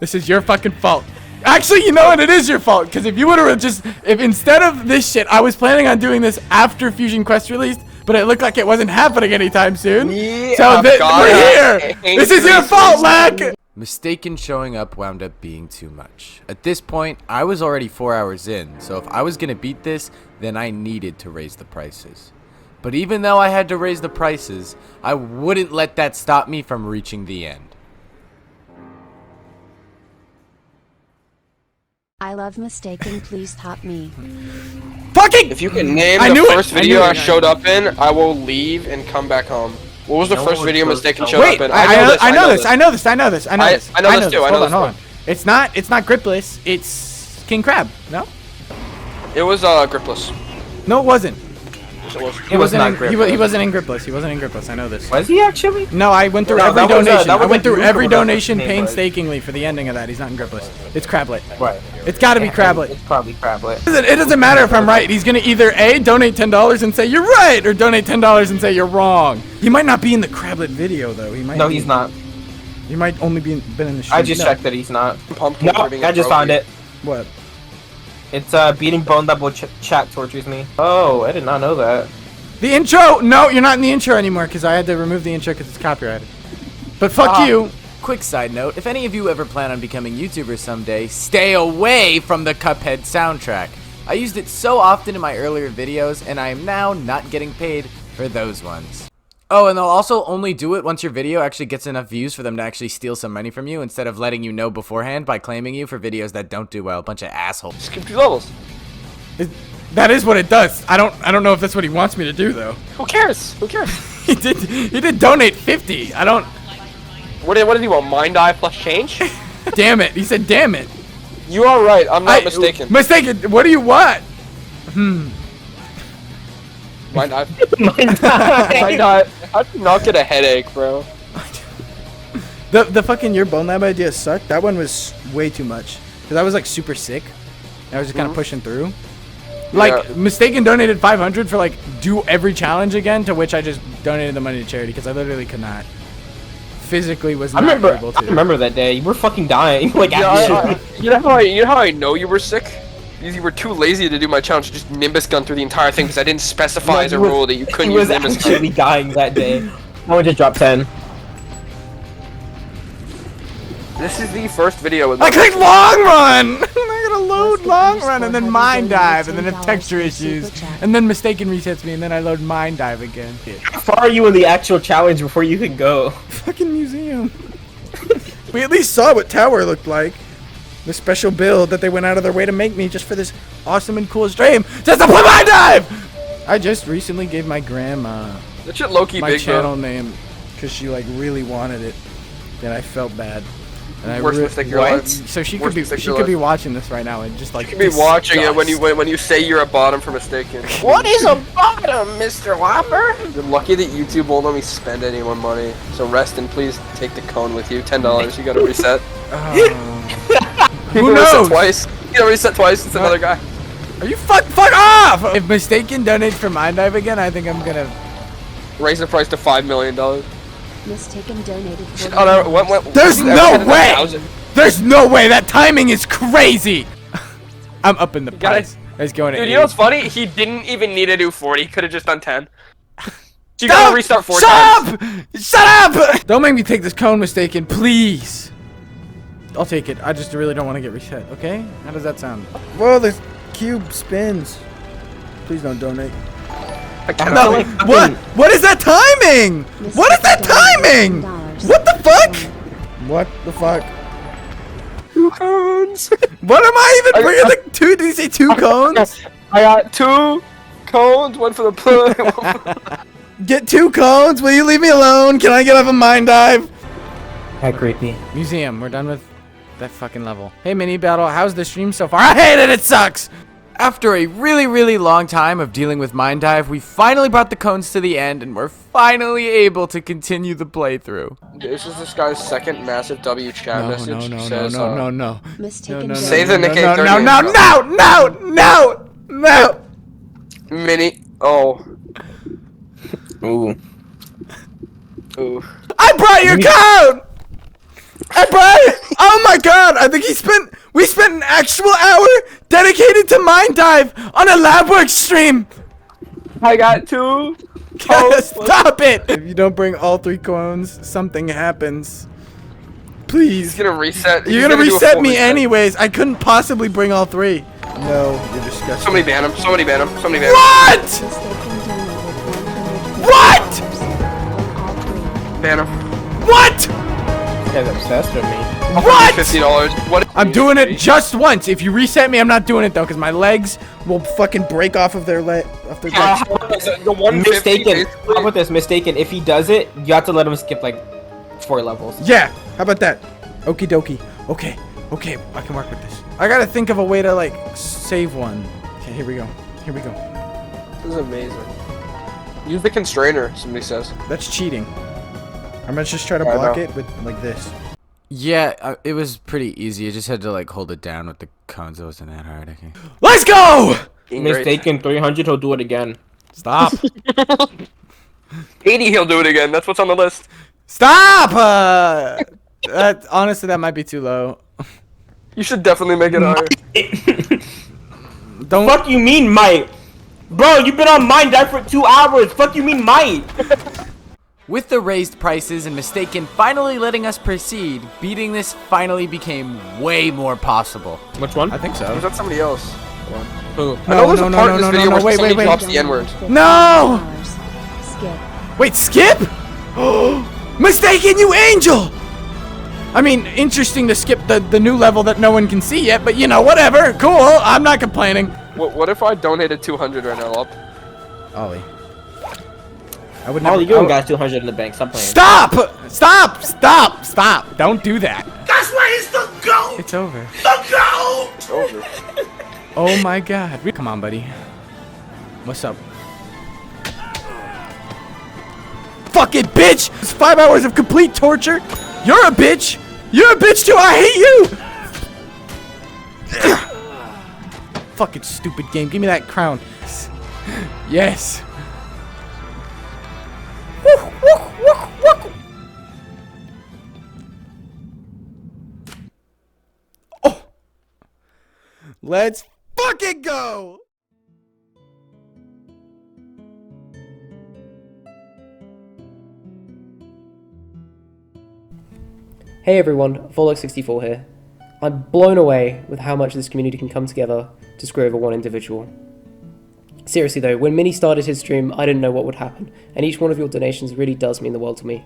This is your fucking fault. Actually, you know what? It is your fault. Because if you would have if instead of this shit, I was planning on doing this after Fusion Quest released, but it looked like it wasn't happening anytime soon. Yeah, so we're here. This is your fault, Lack. Mistaken showing up wound up being too much. At this point, I was already 4 hours in, so if I was going to beat this, then I needed to raise the prices. But even though I had to raise the prices, I wouldn't let that stop me from reaching the end. I love Mistaken, please top me. Fucking! If you can name the first video I showed up in, I will leave and come back home. What was the first video Mistaken showed up in? I know this too. Hold on. It's not Gripless, it's King Crab, no? It was Gripless. No, it wasn't. It wasn't in Gripless. He wasn't in Gripless. He wasn't in Gripless. I know this. Was he actually? No, I went through every donation. I went through every donation painstakingly for the ending of that. He's not in Gripless. It's Crablet. Right. It's got to be Crablet. It's probably Crablet. It doesn't matter if I'm right. He's gonna either A, donate $10 and say you're right, or donate $10 and say you're wrong. He might not be in the Crablet video though. He might. No, he's not. He might only been in the stream. I just checked that he's not. Pumpkin no, I just found it. What? It's beating Bonelab chat tortures me. Oh, I did not know that. The intro! No, you're not in the intro anymore because I had to remove the intro because it's copyrighted. But fuck you. Quick side note, if any of you ever plan on becoming YouTubers someday, stay away from the Cuphead soundtrack. I used it so often in my earlier videos, and I am now not getting paid for those ones. Oh, and they'll also only do it once your video actually gets enough views for them to actually steal some money from you instead of letting you know beforehand by claiming you for videos that don't do well. Bunch of assholes. Skip 2 levels. That is what it does. I don't know if that's what he wants me to do though. Who cares? Who cares? He did donate 50. I don't. What did he want? Mind Eye plus change? Damn it. He said damn it. You are right. I'm not mistaken. Mistaken. What do you want? Mind Eye. Mind Eye. How did you not get a headache, bro? The fucking your Bonelab idea sucked. That one was way too much. Cause I was like super sick. I was just kind of pushing through. Like, Mistaken donated 500 for, like, do every challenge again, to which I just donated the money to charity, because I literally could not. Physically was not able to. I remember that day. You were fucking dying. Like, you know how I know you were sick? Because you were too lazy to do my challenge. Just Nimbus gun through the entire thing because I didn't specify as a rule that you couldn't use Nimbus gun. He was actually dying that day. I would just drop 10. This is the first video with I clicked long run! I gotta load long run and then mine dive and then have texture issues and then Mistaken resets me and then I load mine dive again. How far are you in the actual challenge before you can go? Fucking museum. We at least saw what Tower looked like. The special build that they went out of their way to make me just for this awesome and cool stream. Just to play mine dive! I just recently gave my grandma that shit low-key my big, channel bro. name because she like really wanted it and I felt bad. And Worst mistake of your life. So she Worst could be watching this right now and just like. She could be watching it when you say you're a bottom for Mistaken. What is a bottom, Mr. Whopper? You're lucky that YouTube won't let me spend any more money. So rest and please take the cone with you. $10. You gotta reset. Who knows? Twice. You gotta reset twice. It's another guy. Are you fuck off? If Mistaken donates for mine dive again, I think I'm gonna raise the price to $5 million. Mistaken donated. There's no way! There's no way! That timing is crazy! I'm up in the price. It's going to Dude, you know what's funny? He didn't even need to do 40. He could have just done 10. You gotta restart 4 times. Shut up! Don't make me take this cone, Mistaken, please. I'll take it. I just really don't want to get reset, okay? How does that sound? Whoa, this cube spins. Please don't donate. No, what? What is that timing? What is that timing? What the fuck? What the fuck? 2 cones. What am I even bringing the two? Did you say 2 cones? I got 2 cones, one for the plug. Get 2 cones. Will you leave me alone? Can I get off a mine dive? How creepy. Museum. We're done with that fucking level. Hey, mini battle. How's the stream so far? I hate it. It sucks. After a really long time of dealing with mine dive, we finally brought the cones to the end and we're finally able to continue the playthrough. This is this guy's second massive W chat message. No. Save the Nick No. Mini. Oh. Ooh. I brought your cone! I brought it! Oh my god! I think we spent an actual hour dedicated to mine dive on a Labworks stream! I got 2 cones. Stop it! If you don't bring all 3 cones, something happens. Please. He's gonna reset. You're gonna reset me anyways. I couldn't possibly bring all 3. No, you're disgusting. Somebody ban him. Somebody ban him. What? What? Ban him. What? This guy's obsessed with me. What? $50. What? I'm doing it just once. If you reset me, I'm not doing it though, because my legs will fucking break off of their legs. The one Mistaken. How about this? Mistaken. If he does it, you have to let him skip like 4 levels. Yeah. How about that? Okie dokie. Okay. I can work with this. I gotta think of a way to like save one. Okay, here we go. This is amazing. Use the constrainer, somebody says. That's cheating. I'm gonna just try to block it with like this. Yeah, it was pretty easy. You just had to like hold it down with the cones. It wasn't that hard. Okay. Let's go! Mistaken 300, he'll do it again. Stop. 80, he'll do it again. That's what's on the list. Stop! Honestly, that might be too low. You should definitely make it higher. Don't. Fuck you mean might? Bro, you've been on mine dive for 2 hours. Fuck you mean might? With the raised prices and Mistaken finally letting us proceed, beating this finally became way more possible. Which one? I think so. Or was that somebody else? Who? I know there's a part in this video where somebody drops the N-word. No! Skip. Wait, skip? Mistaken, you angel! I mean, interesting to skip the new level that no one can see yet, but you know, whatever. Cool, I'm not complaining. What if I donated 200 right now, Lop? Ollie. I would never. Ollie, you don't got 200 in the bank. Stop playing. Stop! Don't do that. That's why he's the GOAT! It's over. The GOAT! It's over. Oh my god. Come on, buddy. What's up? Fuck it, bitch! It's 5 hours of complete torture. You're a bitch! You're a bitch too! I hate you! fucking stupid game. Give me that crown. Yes. Oh. Let's fucking go. Hey everyone, Alyx64 here. I'm blown away with how much this community can come together to screw over one individual. Seriously though, when Mini started his stream, I didn't know what would happen, and each one of your donations really does mean the world to me.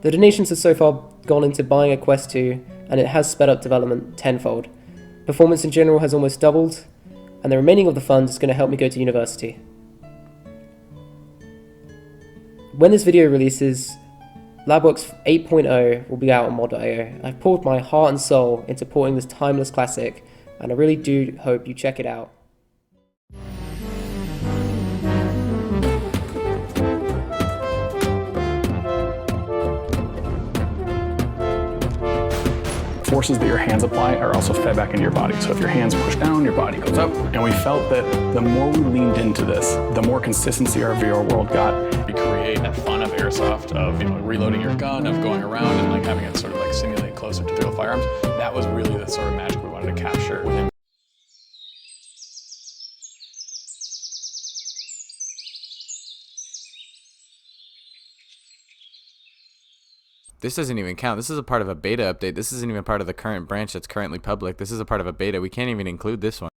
The donations have so far gone into buying a Quest 2, and it has sped up development tenfold. Performance in general has almost doubled, and the remaining of the funds is going to help me go to university. When this video releases, Labworks 8.0 will be out on mod.io. I've poured my heart and soul into porting this timeless classic, and I really do hope you check it out. Forces that your hands apply are also fed back into your body. So if your hands push down, your body goes up. And we felt that the more we leaned into this, the more consistency our VR world got. We create that fun of airsoft, of reloading your gun, of going around and having it sort of simulate closer to real firearms. That was really the sort of magic we wanted to capture within. This doesn't even count. This is a part of a beta update. This isn't even part of the current branch that's currently public. This is a part of a beta. We can't even include this one.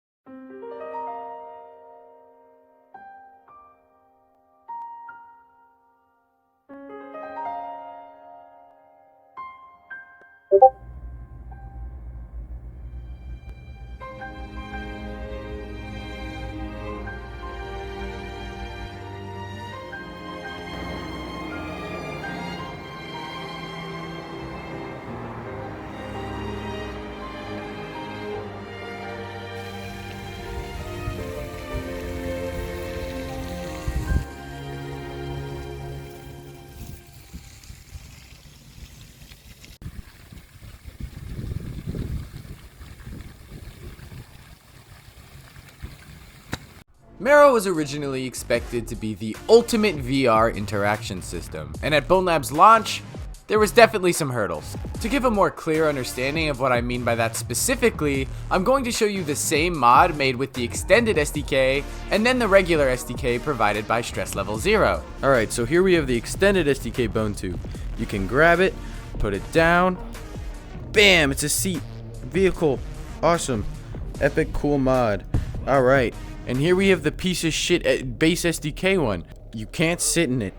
Marrow was originally expected to be the ultimate VR interaction system, and at Bonelab's launch, there was definitely some hurdles. To give a more clear understanding of what I mean by that specifically, I'm going to show you the same mod made with the extended SDK, and then the regular SDK provided by Stress Level 0. Alright, so here we have the extended SDK Bone 2. You can grab it, put it down, bam, it's a seat, vehicle, awesome, epic cool mod. Alright. And here we have the piece of shit base SDK one. You can't sit in it.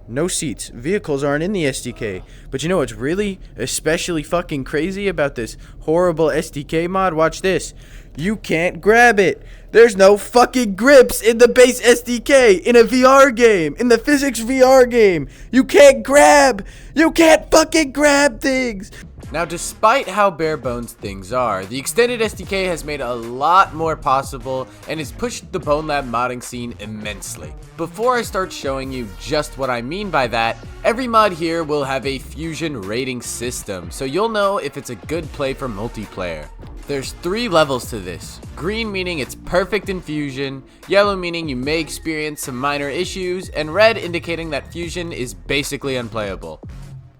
No seats. Vehicles aren't in the SDK. But you know what's really especially fucking crazy about this horrible SDK mod? Watch this. You can't grab it. There's no fucking grips in the base SDK in a VR game. In the physics VR game. You can't grab. You can't fucking grab things. Now, despite how bare bones things are, the extended SDK has made a lot more possible and has pushed the Bonelab modding scene immensely. Before I start showing you just what I mean by that, every mod here will have a fusion rating system, so you'll know if it's a good play for multiplayer. There's 3 levels to this. Green meaning it's perfect in fusion, yellow meaning you may experience some minor issues, and red indicating that fusion is basically unplayable.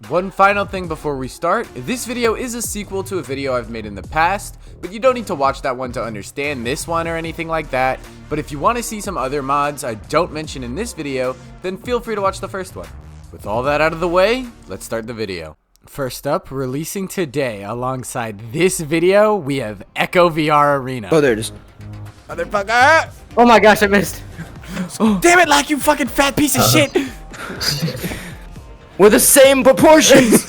One final thing before we start, this video is a sequel to a video I've made in the past, but you don't need to watch that one to understand this one or anything like that, but if you want to see some other mods I don't mention in this video, then feel free to watch the first one. With all that out of the way, let's start the video. First up, releasing today alongside this video, we have Echo VR Arena. Oh, there it is. Motherfucker! Oh my gosh, I missed. Damn it, like you fucking fat piece of shit! We're the same proportions!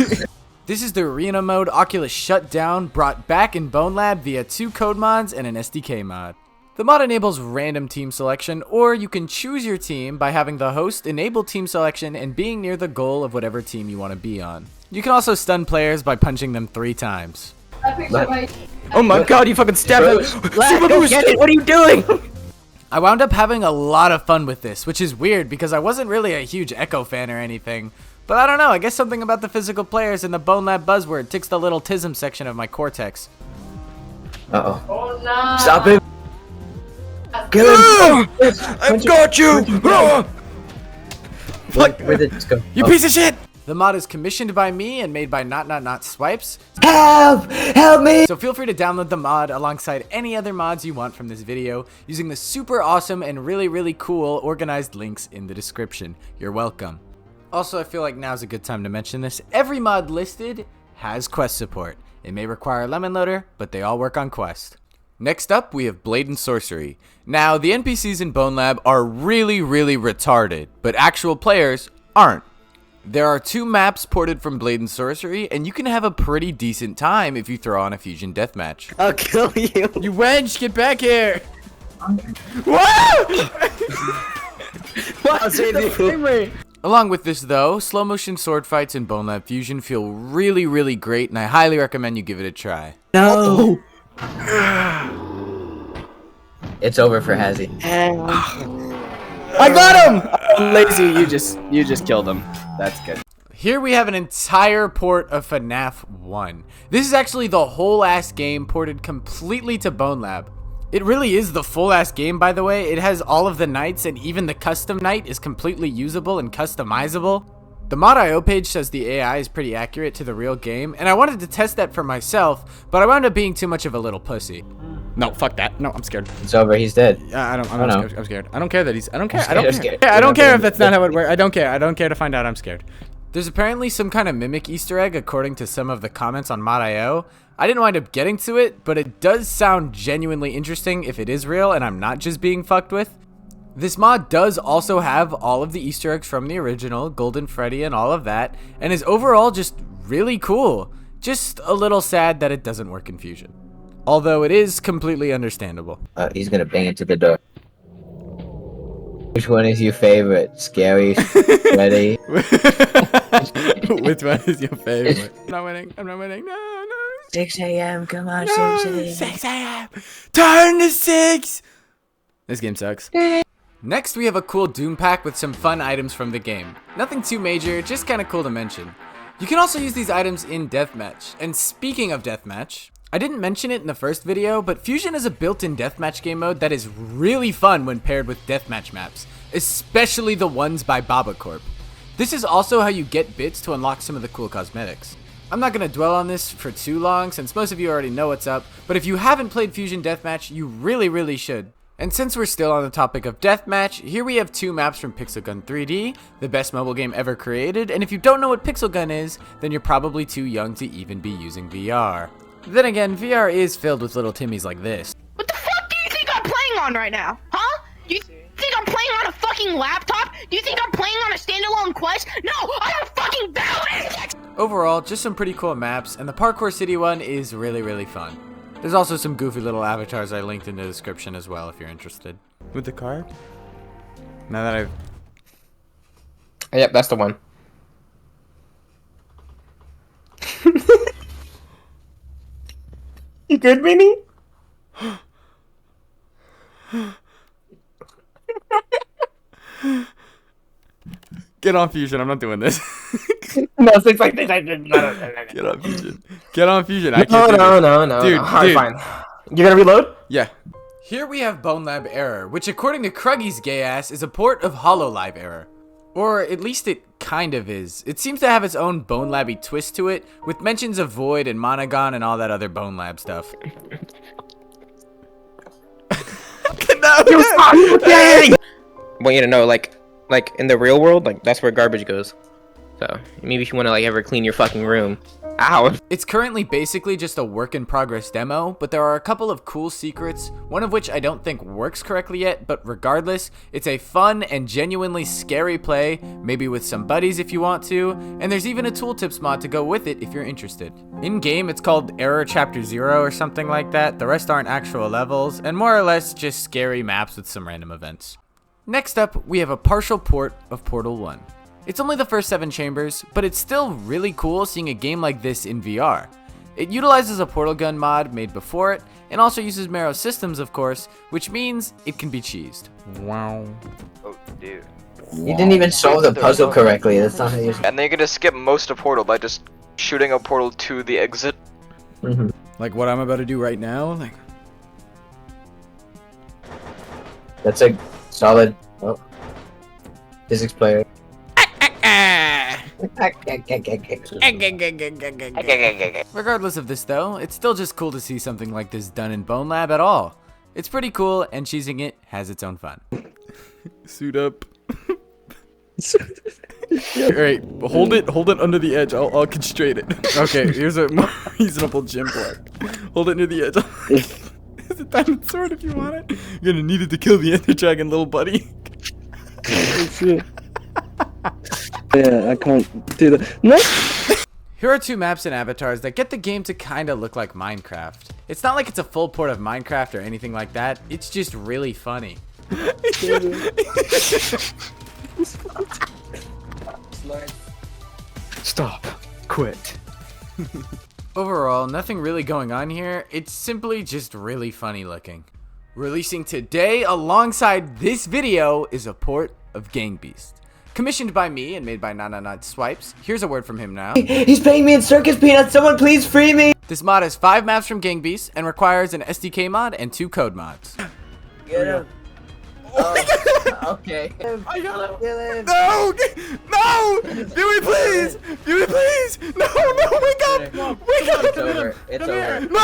This is the arena mode Oculus shut down, brought back in Bonelab via 2 code mods and an SDK mod. The mod enables random team selection, or you can choose your team by having the host enable team selection and being near the goal of whatever team you want to be on. You can also stun players by punching them 3 times. Oh my god, you fucking stabbed him! Super boost! What are you doing? I wound up having a lot of fun with this, which is weird because I wasn't really a huge Echo fan or anything. But I don't know, I guess something about the physical players and the Bonelab buzzword ticks the little tism section of my cortex. Uh-oh. Oh no! Stop it! Kill him! I've got you! Where did this go? You piece of shit! The mod is commissioned by me and made by Not Swipes. Help! Help me! So feel free to download the mod alongside any other mods you want from this video using the super awesome and really cool organized links in the description. You're welcome. Also, I feel like now's a good time to mention this. Every mod listed has quest support. It may require a lemon loader, but they all work on quest. Next up, we have Blade and Sorcery. Now, the NPCs in Bonelab are really retarded, but actual players aren't. There are 2 maps ported from Blade and Sorcery, and you can have a pretty decent time if you throw on a fusion deathmatch. I'll kill you. You wench, get back here! I'll save you. Along with this though, slow motion sword fights in Bonelab Fusion feel really great, and I highly recommend you give it a try. No! It's over for Hazzy. I got him! Oh, lazy, you just killed him. That's good. Here we have an entire port of FNAF 1. This is actually the whole ass game ported completely to Bonelab. It really is the full ass game, by the way. It has all of the nights, and even the custom night is completely usable and customizable. The mod.io page says the AI is pretty accurate to the real game, and I wanted to test that for myself, but I wound up being too much of a little pussy. No, fuck that. No, I'm scared. It's over, he's dead. I'm scared. I don't care that he's, I don't care. I'm scared. I don't care if that's not how it works. I don't care to find out. I'm scared. There's apparently some kind of mimic Easter egg according to some of the comments on mod.io. I didn't wind up getting to it, but it does sound genuinely interesting if it is real and I'm not just being fucked with. This mod does also have all of the Easter eggs from the original, Golden Freddy and all of that, and is overall just really cool. Just a little sad that it doesn't work in Fusion. Although it is completely understandable. He's gonna bang into the door. Which one is your favorite? Scary, Freddy? Which one is your favorite? I'm not winning, no. 6 a.m. Come on, 6 a.m. 6 a.m. Turn to 6! This game sucks. Next, we have a cool Doom pack with some fun items from the game. Nothing too major, just kinda cool to mention. You can also use these items in Deathmatch. And speaking of Deathmatch, I didn't mention it in the first video, but Fusion has a built-in Deathmatch game mode that is really fun when paired with Deathmatch maps, especially the ones by BabaCorp. This is also how you get bits to unlock some of the cool cosmetics. I'm not going to dwell on this for too long since most of you already know what's up, but if you haven't played Fusion Deathmatch, you really should. And since we're still on the topic of Deathmatch, here we have 2 maps from Pixel Gun 3D, the best mobile game ever created, and if you don't know what Pixel Gun is, then you're probably too young to even be using VR. Then again, VR is filled with little Timmies like this. What the fuck do you think I'm playing on right now? Huh? Do you think I'm playing on a fucking laptop? Do you think I'm playing on a standalone Quest? No, I'm a fucking Valorant! Overall, just some pretty cool maps, and the Parkour City one is really fun. There's also some goofy little avatars I linked in the description as well if you're interested. With the car? Now that I've... Yep, that's the one. You good, Minnie? Get on Fusion, I'm not doing this. No, it's like this. Get on Fusion. Get on Fusion. I No, can't do this. no. Dude, Alright, fine. You're gonna reload? Yeah. Here we have Bonelab Error, which according to Kruggy's gay ass is a port of Hololive Error. Or at least it kind of is. It seems to have its own Bonelabby twist to it, with mentions of Void and Monogon and all that other Bonelab stuff. I want you to know, like in the real world, like that's where garbage goes. So maybe if you want to like ever clean your fucking room. Ow. It's currently basically just a work in progress demo, but there are a couple of cool secrets, one of which I don't think works correctly yet, but regardless, it's a fun and genuinely scary play, maybe with some buddies if you want to, and there's even a tooltips mod to go with it if you're interested. In game, it's called Error Chapter 0 or something like that. The rest aren't actual levels, and more or less just scary maps with some random events. Next up, we have a partial port of Portal 1. It's only the first 7 chambers, but it's still really cool seeing a game like this in VR. It utilizes a portal gun mod made before it, and also uses Marrow systems of course, which means it can be cheesed. Wow. Oh, dude. You didn't even solve the puzzle correctly, that's not how you... And then you're gonna skip most of Portal by just shooting a portal to the exit. Like what I'm about to do right now? Like That's a solid physics player. Regardless of this though, it's still just cool to see something like this done in Bonelab at all. It's pretty cool, and cheesing it has its own fun. Suit up. Alright, hold it under the edge. I'll constrain it. Okay, here's a more reasonable gym play. Hold it near the edge. It's a diamond sword if you want it. You're gonna need it to kill the Ender Dragon, little buddy. Yeah, I can't do that. No! Here are two maps and avatars that get the game to kinda look like Minecraft. It's not like it's a full port of Minecraft or anything like that, it's just really funny. Stop. Quit. Overall, nothing really going on here, it's simply just really funny looking. Releasing today alongside this video is a port of Gang Beast. Commissioned by me and made by Not Swipes. Here's a word from him now. He's paying me in circus peanuts. Someone please free me. This mod has 5 maps from Gang Beast and requires an SDK mod and 2 code mods. Get him. Okay. I got him. Kill him. No! No! Dewey, please! Dewey, please! No, wake up! Wake up! It's over. It's over. No!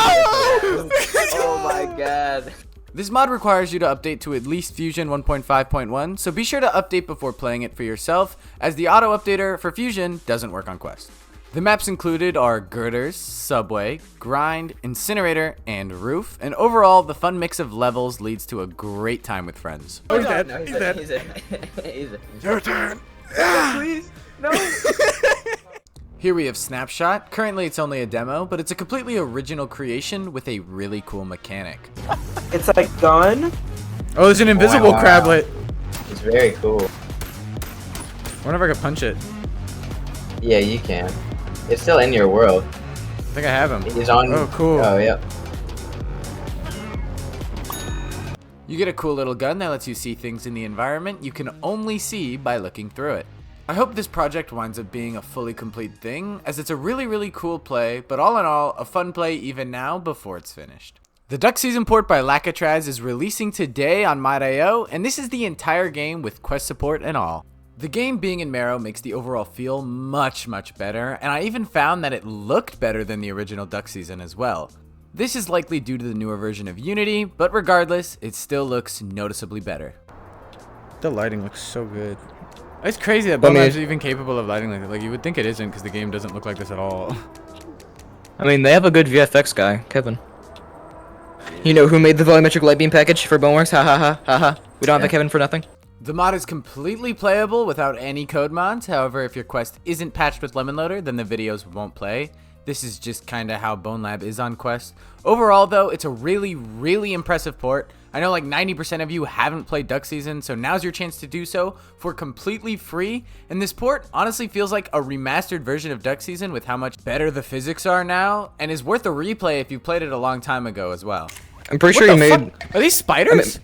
Oh my god. This mod requires you to update to at least Fusion 1.5.1, so be sure to update before playing it for yourself, as the auto updater for Fusion doesn't work on Quest. The maps included are Girders, Subway, Grind, Incinerator, and Roof, and overall, the fun mix of levels leads to a great time with friends. Oh, he's dead. No, He's dead. He's dead. He's dead. Your turn. Please. No. Here we have Snapshot. Currently it's only a demo, but it's a completely original creation with a really cool mechanic. It's like gun. Oh, there's an invisible crablet. It's very cool. I wonder if I could punch it. Yeah, you can. It's still in your world. I think I have him. He's on. Oh, cool. Oh, yeah. You get a cool little gun that lets you see things in the environment you can only see by looking through it. I hope this project winds up being a fully complete thing, as it's a really cool play, but all in all, a fun play even now before it's finished. The Duck Season port by Lakatraz is releasing today on Mod.io, and this is the entire game with quest support and all. The game being in Marrow makes the overall feel much better, and I even found that it looked better than the original Duck Season as well. This is likely due to the newer version of Unity, but regardless, it still looks noticeably better. The lighting looks so good. It's crazy that Bonelab is even capable of lighting like that. Like, you would think it isn't because the game doesn't look like this at all. I mean, they have a good VFX guy, Kevin. You know who made the volumetric light beam package for Boneworks? Ha ha ha ha ha. We don't have a Kevin for nothing. The mod is completely playable without any code mods. However, if your quest isn't patched with Lemon Loader, then the videos won't play. This is just kinda how Bonelab is on Quest. Overall though, it's a really impressive port. I know like 90% of you haven't played Duck Season, so now's your chance to do so for completely free. And this port honestly feels like a remastered version of Duck Season with how much better the physics are now, and is worth a replay if you played it a long time ago as well. I'm pretty sure you made... Are these spiders?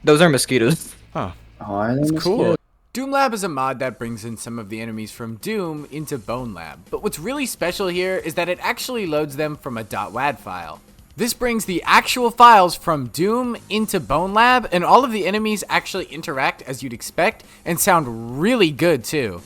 Those are mosquitoes. Huh. Oh, That's cool. Doomlab is a mod that brings in some of the enemies from Doom into Bonelab, but what's really special here is that it actually loads them from a .wad file. This brings the actual files from Doom into Bonelab, and all of the enemies actually interact as you'd expect and sound really good too.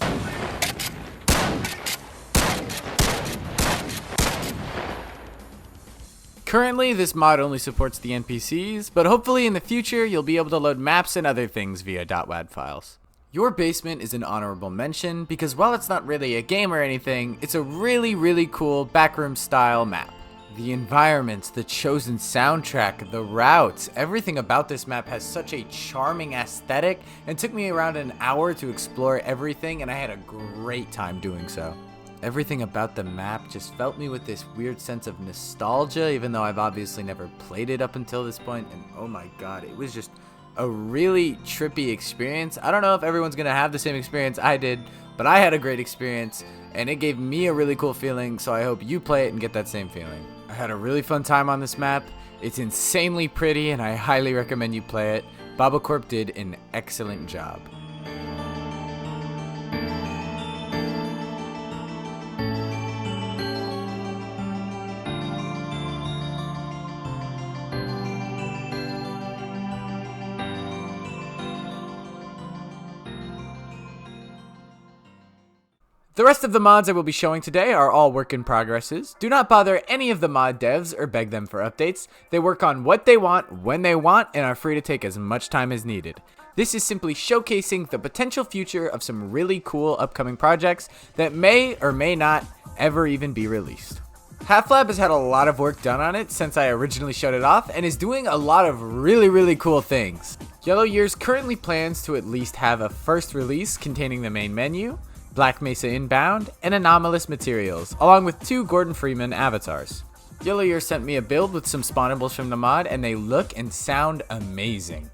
Currently, this mod only supports the NPCs, but hopefully in the future you'll be able to load maps and other things via .wad files. Your Basement is an honorable mention because while it's not really a game or anything, it's a really cool backroom style map. The environments, the chosen soundtrack, the routes, everything about this map has such a charming aesthetic and took me around an hour to explore everything, and I had a great time doing so. Everything about the map just felt me with this weird sense of nostalgia, even though I've obviously never played it up until this point, and oh my god, it was just a really trippy experience. I don't know if everyone's gonna have the same experience I did, but I had a great experience, and it gave me a really cool feeling, so I hope you play it and get that same feeling. I had a really fun time on this map. It's insanely pretty, and I highly recommend you play it. Babacorp did an excellent job. The rest of the mods I will be showing today are all work in progresses. Do not bother any of the mod devs or beg them for updates. They work on what they want, when they want, and are free to take as much time as needed. This is simply showcasing the potential future of some really cool upcoming projects that may or may not ever even be released. Half-Lab has had a lot of work done on it since I originally showed it off and is doing a lot of really cool things. Yellow Years currently plans to at least have a first release containing the main menu, Black Mesa Inbound, and anomalous materials, along with 2 Gordon Freeman avatars. Yellow Year sent me a build with some spawnables from the mod, and they look and sound amazing.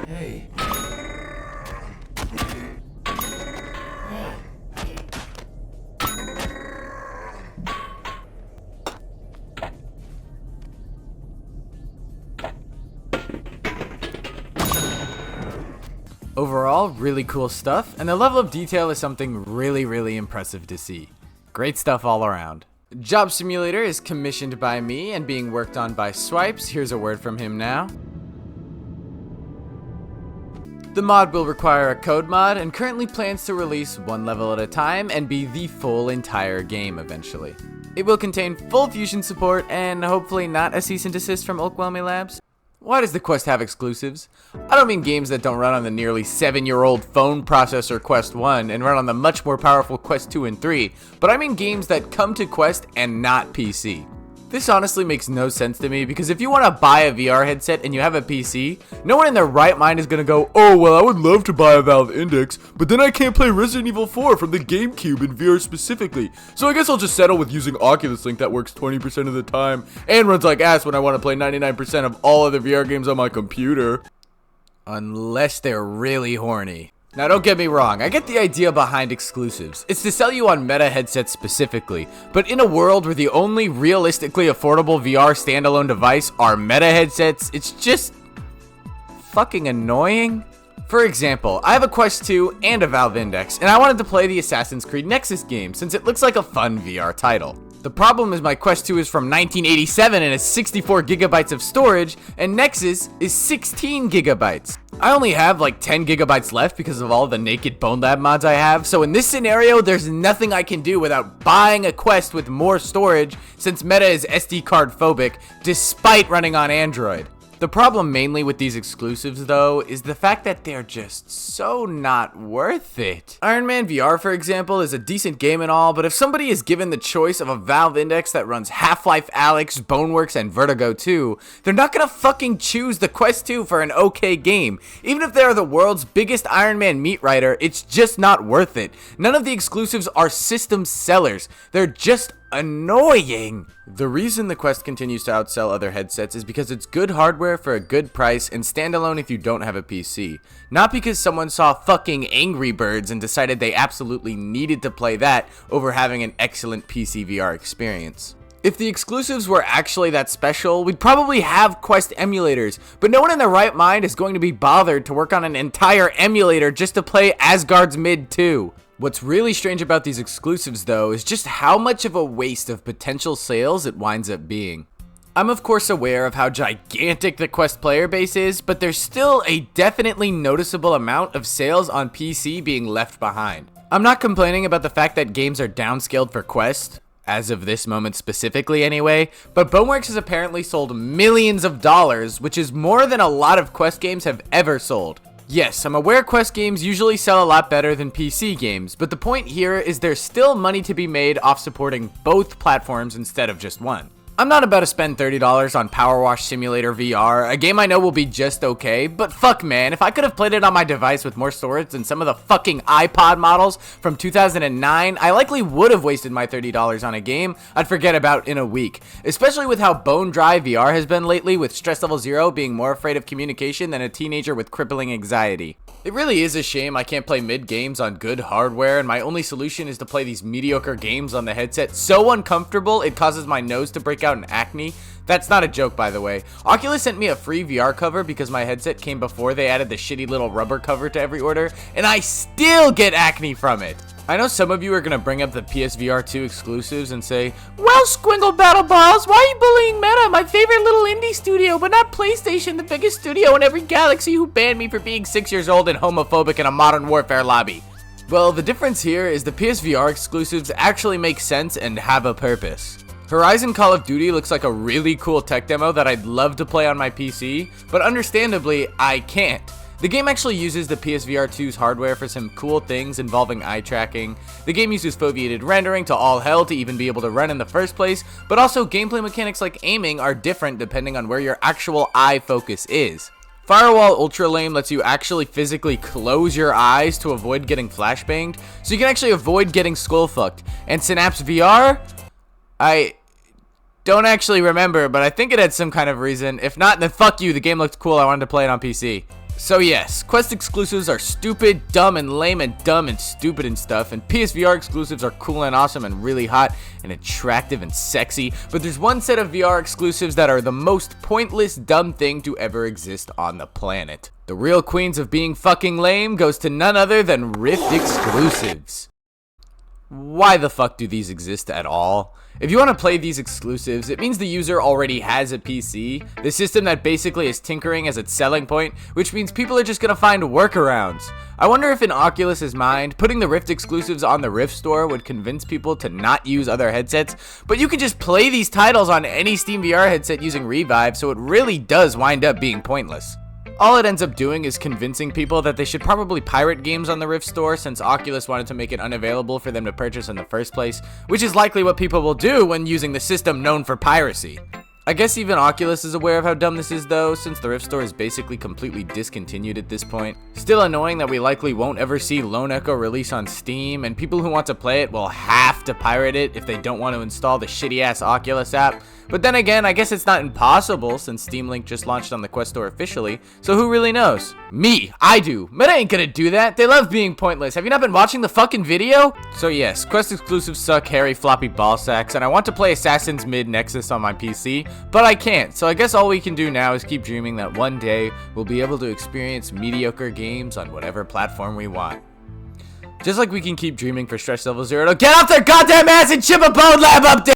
Hey. Overall, really cool stuff, and the level of detail is something really impressive to see. Great stuff all around. Job Simulator is commissioned by me and being worked on by Swipes. Here's a word from him now. The mod will require a code mod and currently plans to release 1 level at a time and be the full entire game eventually. It will contain full fusion support and hopefully not a cease and desist from Ultrakill Labs. Why does the Quest have exclusives? I don't mean games that don't run on the nearly 7-year-old phone processor Quest 1 and run on the much more powerful Quest 2 and 3, but I mean games that come to Quest and not PC. This honestly makes no sense to me because if you want to buy a VR headset and you have a PC, no one in their right mind is going to go, oh well I would love to buy a Valve Index, but then I can't play Resident Evil 4 from the GameCube in VR specifically, so I guess I'll just settle with using Oculus Link that works 20% of the time and runs like ass when I want to play 99% of all other VR games on my computer. Unless they're really horny. Now don't get me wrong, I get the idea behind exclusives. It's to sell you on meta headsets specifically, but in a world where the only realistically affordable VR standalone device are meta headsets, it's just fucking annoying. For example, I have a Quest 2 and a Valve Index, and I wanted to play the Assassin's Creed Nexus game since it looks like a fun VR title. The problem is my Quest 2 is from 1987 and has 64 gigabytes of storage, and Nexus is 16 gigabytes. I only have like 10 gigabytes left because of all the naked Bonelab mods I have, so in this scenario, there's nothing I can do without buying a Quest with more storage since Meta is SD card phobic, despite running on Android. The problem mainly with these exclusives though is the fact that they're just so not worth it. Iron Man VR for example is a decent game and all, but if somebody is given the choice of a Valve Index that runs Half-Life Alyx, Boneworks, and Vertigo 2, they're not gonna fucking choose the Quest 2 for an okay game. Even if they're the world's biggest Iron Man meat writer, it's just not worth it. None of the exclusives are system sellers. They're just annoying. The reason the Quest continues to outsell other headsets is because it's good hardware for a good price and standalone if you don't have a PC. Not because someone saw fucking Angry Birds and decided they absolutely needed to play that over having an excellent PC VR experience. If the exclusives were actually that special, we'd probably have Quest emulators, but no one in their right mind is going to be bothered to work on an entire emulator just to play Asgard's Mid 2. What's really strange about these exclusives though is just how much of a waste of potential sales it winds up being. I'm of course aware of how gigantic the Quest player base is, but there's still a definitely noticeable amount of sales on PC being left behind. I'm not complaining about the fact that games are downscaled for Quest, as of this moment specifically anyway, but Boneworks has apparently sold millions of dollars, which is more than a lot of Quest games have ever sold. Yes, I'm aware Quest games usually sell a lot better than PC games, but the point here is there's still money to be made off supporting both platforms instead of just one. I'm not about to spend $30 on Power Wash Simulator VR, a game I know will be just okay, but fuck man, if I could have played it on my device with more storage than some of the fucking iPod models from 2009, I likely would have wasted my $30 on a game I'd forget about in a week, especially with how bone dry VR has been lately, with stress level 0 being more afraid of communication than a teenager with crippling anxiety. It really is a shame I can't play mid games on good hardware, and my only solution is to play these mediocre games on the headset so uncomfortable it causes my nose to break out in acne. That's not a joke, by the way. Oculus sent me a free VR cover because my headset came before they added the shitty little rubber cover to every order, and I still get acne from it. I know some of you are going to bring up the PSVR 2 exclusives and say, well, Squingle Battle Balls, why are you bullying Meta, my favorite little indie studio, but not PlayStation, the biggest studio in every galaxy, who banned me for being 6 years old and homophobic in a Modern Warfare lobby? Well, the difference here is the PSVR exclusives actually make sense and have a purpose. Horizon Call of Duty looks like a really cool tech demo that I'd love to play on my PC, but understandably, I can't. The game actually uses the PSVR 2's hardware for some cool things involving eye tracking. The game uses foveated rendering to all hell to even be able to run in the first place, but also gameplay mechanics like aiming are different depending on where your actual eye focus is. Firewall Ultra Lame lets you actually physically close your eyes to avoid getting flashbanged, so you can actually avoid getting skull fucked. And Synapse VR? I don't actually remember, but I think it had some kind of reason. If not, then fuck you, the game looked cool, I wanted to play it on PC. So yes, Quest exclusives are stupid, dumb, and lame, and dumb, and stupid and stuff, and PSVR exclusives are cool and awesome and really hot and attractive and sexy, but there's one set of VR exclusives that are the most pointless, dumb thing to ever exist on the planet. The real queens of being fucking lame goes to none other than Rift exclusives. Why the fuck do these exist at all? If you want to play these exclusives, it means the user already has a PC, the system that basically is tinkering as its selling point, which means people are just gonna find workarounds. I wonder if in Oculus's mind, putting the Rift exclusives on the Rift store would convince people to not use other headsets, but you can just play these titles on any Steam VR headset using Revive, so it really does wind up being pointless. All it ends up doing is convincing people that they should probably pirate games on the Rift store since Oculus wanted to make it unavailable for them to purchase in the first place, which is likely what people will do when using the system known for piracy. I guess even Oculus is aware of how dumb this is though, since the Rift store is basically completely discontinued at this point. Still annoying that we likely won't ever see Lone Echo release on Steam, and people who want to play it will have to pirate it if they don't want to install the shitty ass Oculus app. But then again, I guess it's not impossible since Steam Link just launched on the Quest store officially, so who really knows? Me, I do. Meta ain't gonna do that. They love being pointless. Have you not been watching the fucking video? So yes, Quest exclusives suck hairy floppy ball sacks, and I want to play Assassin's Mid Nexus on my PC, but I can't. So I guess all we can do now is keep dreaming that one day we'll be able to experience mediocre games on whatever platform we want. Just like we can keep dreaming for Stretch Level 0 to get off their goddamn ass and ship a Bonelab update!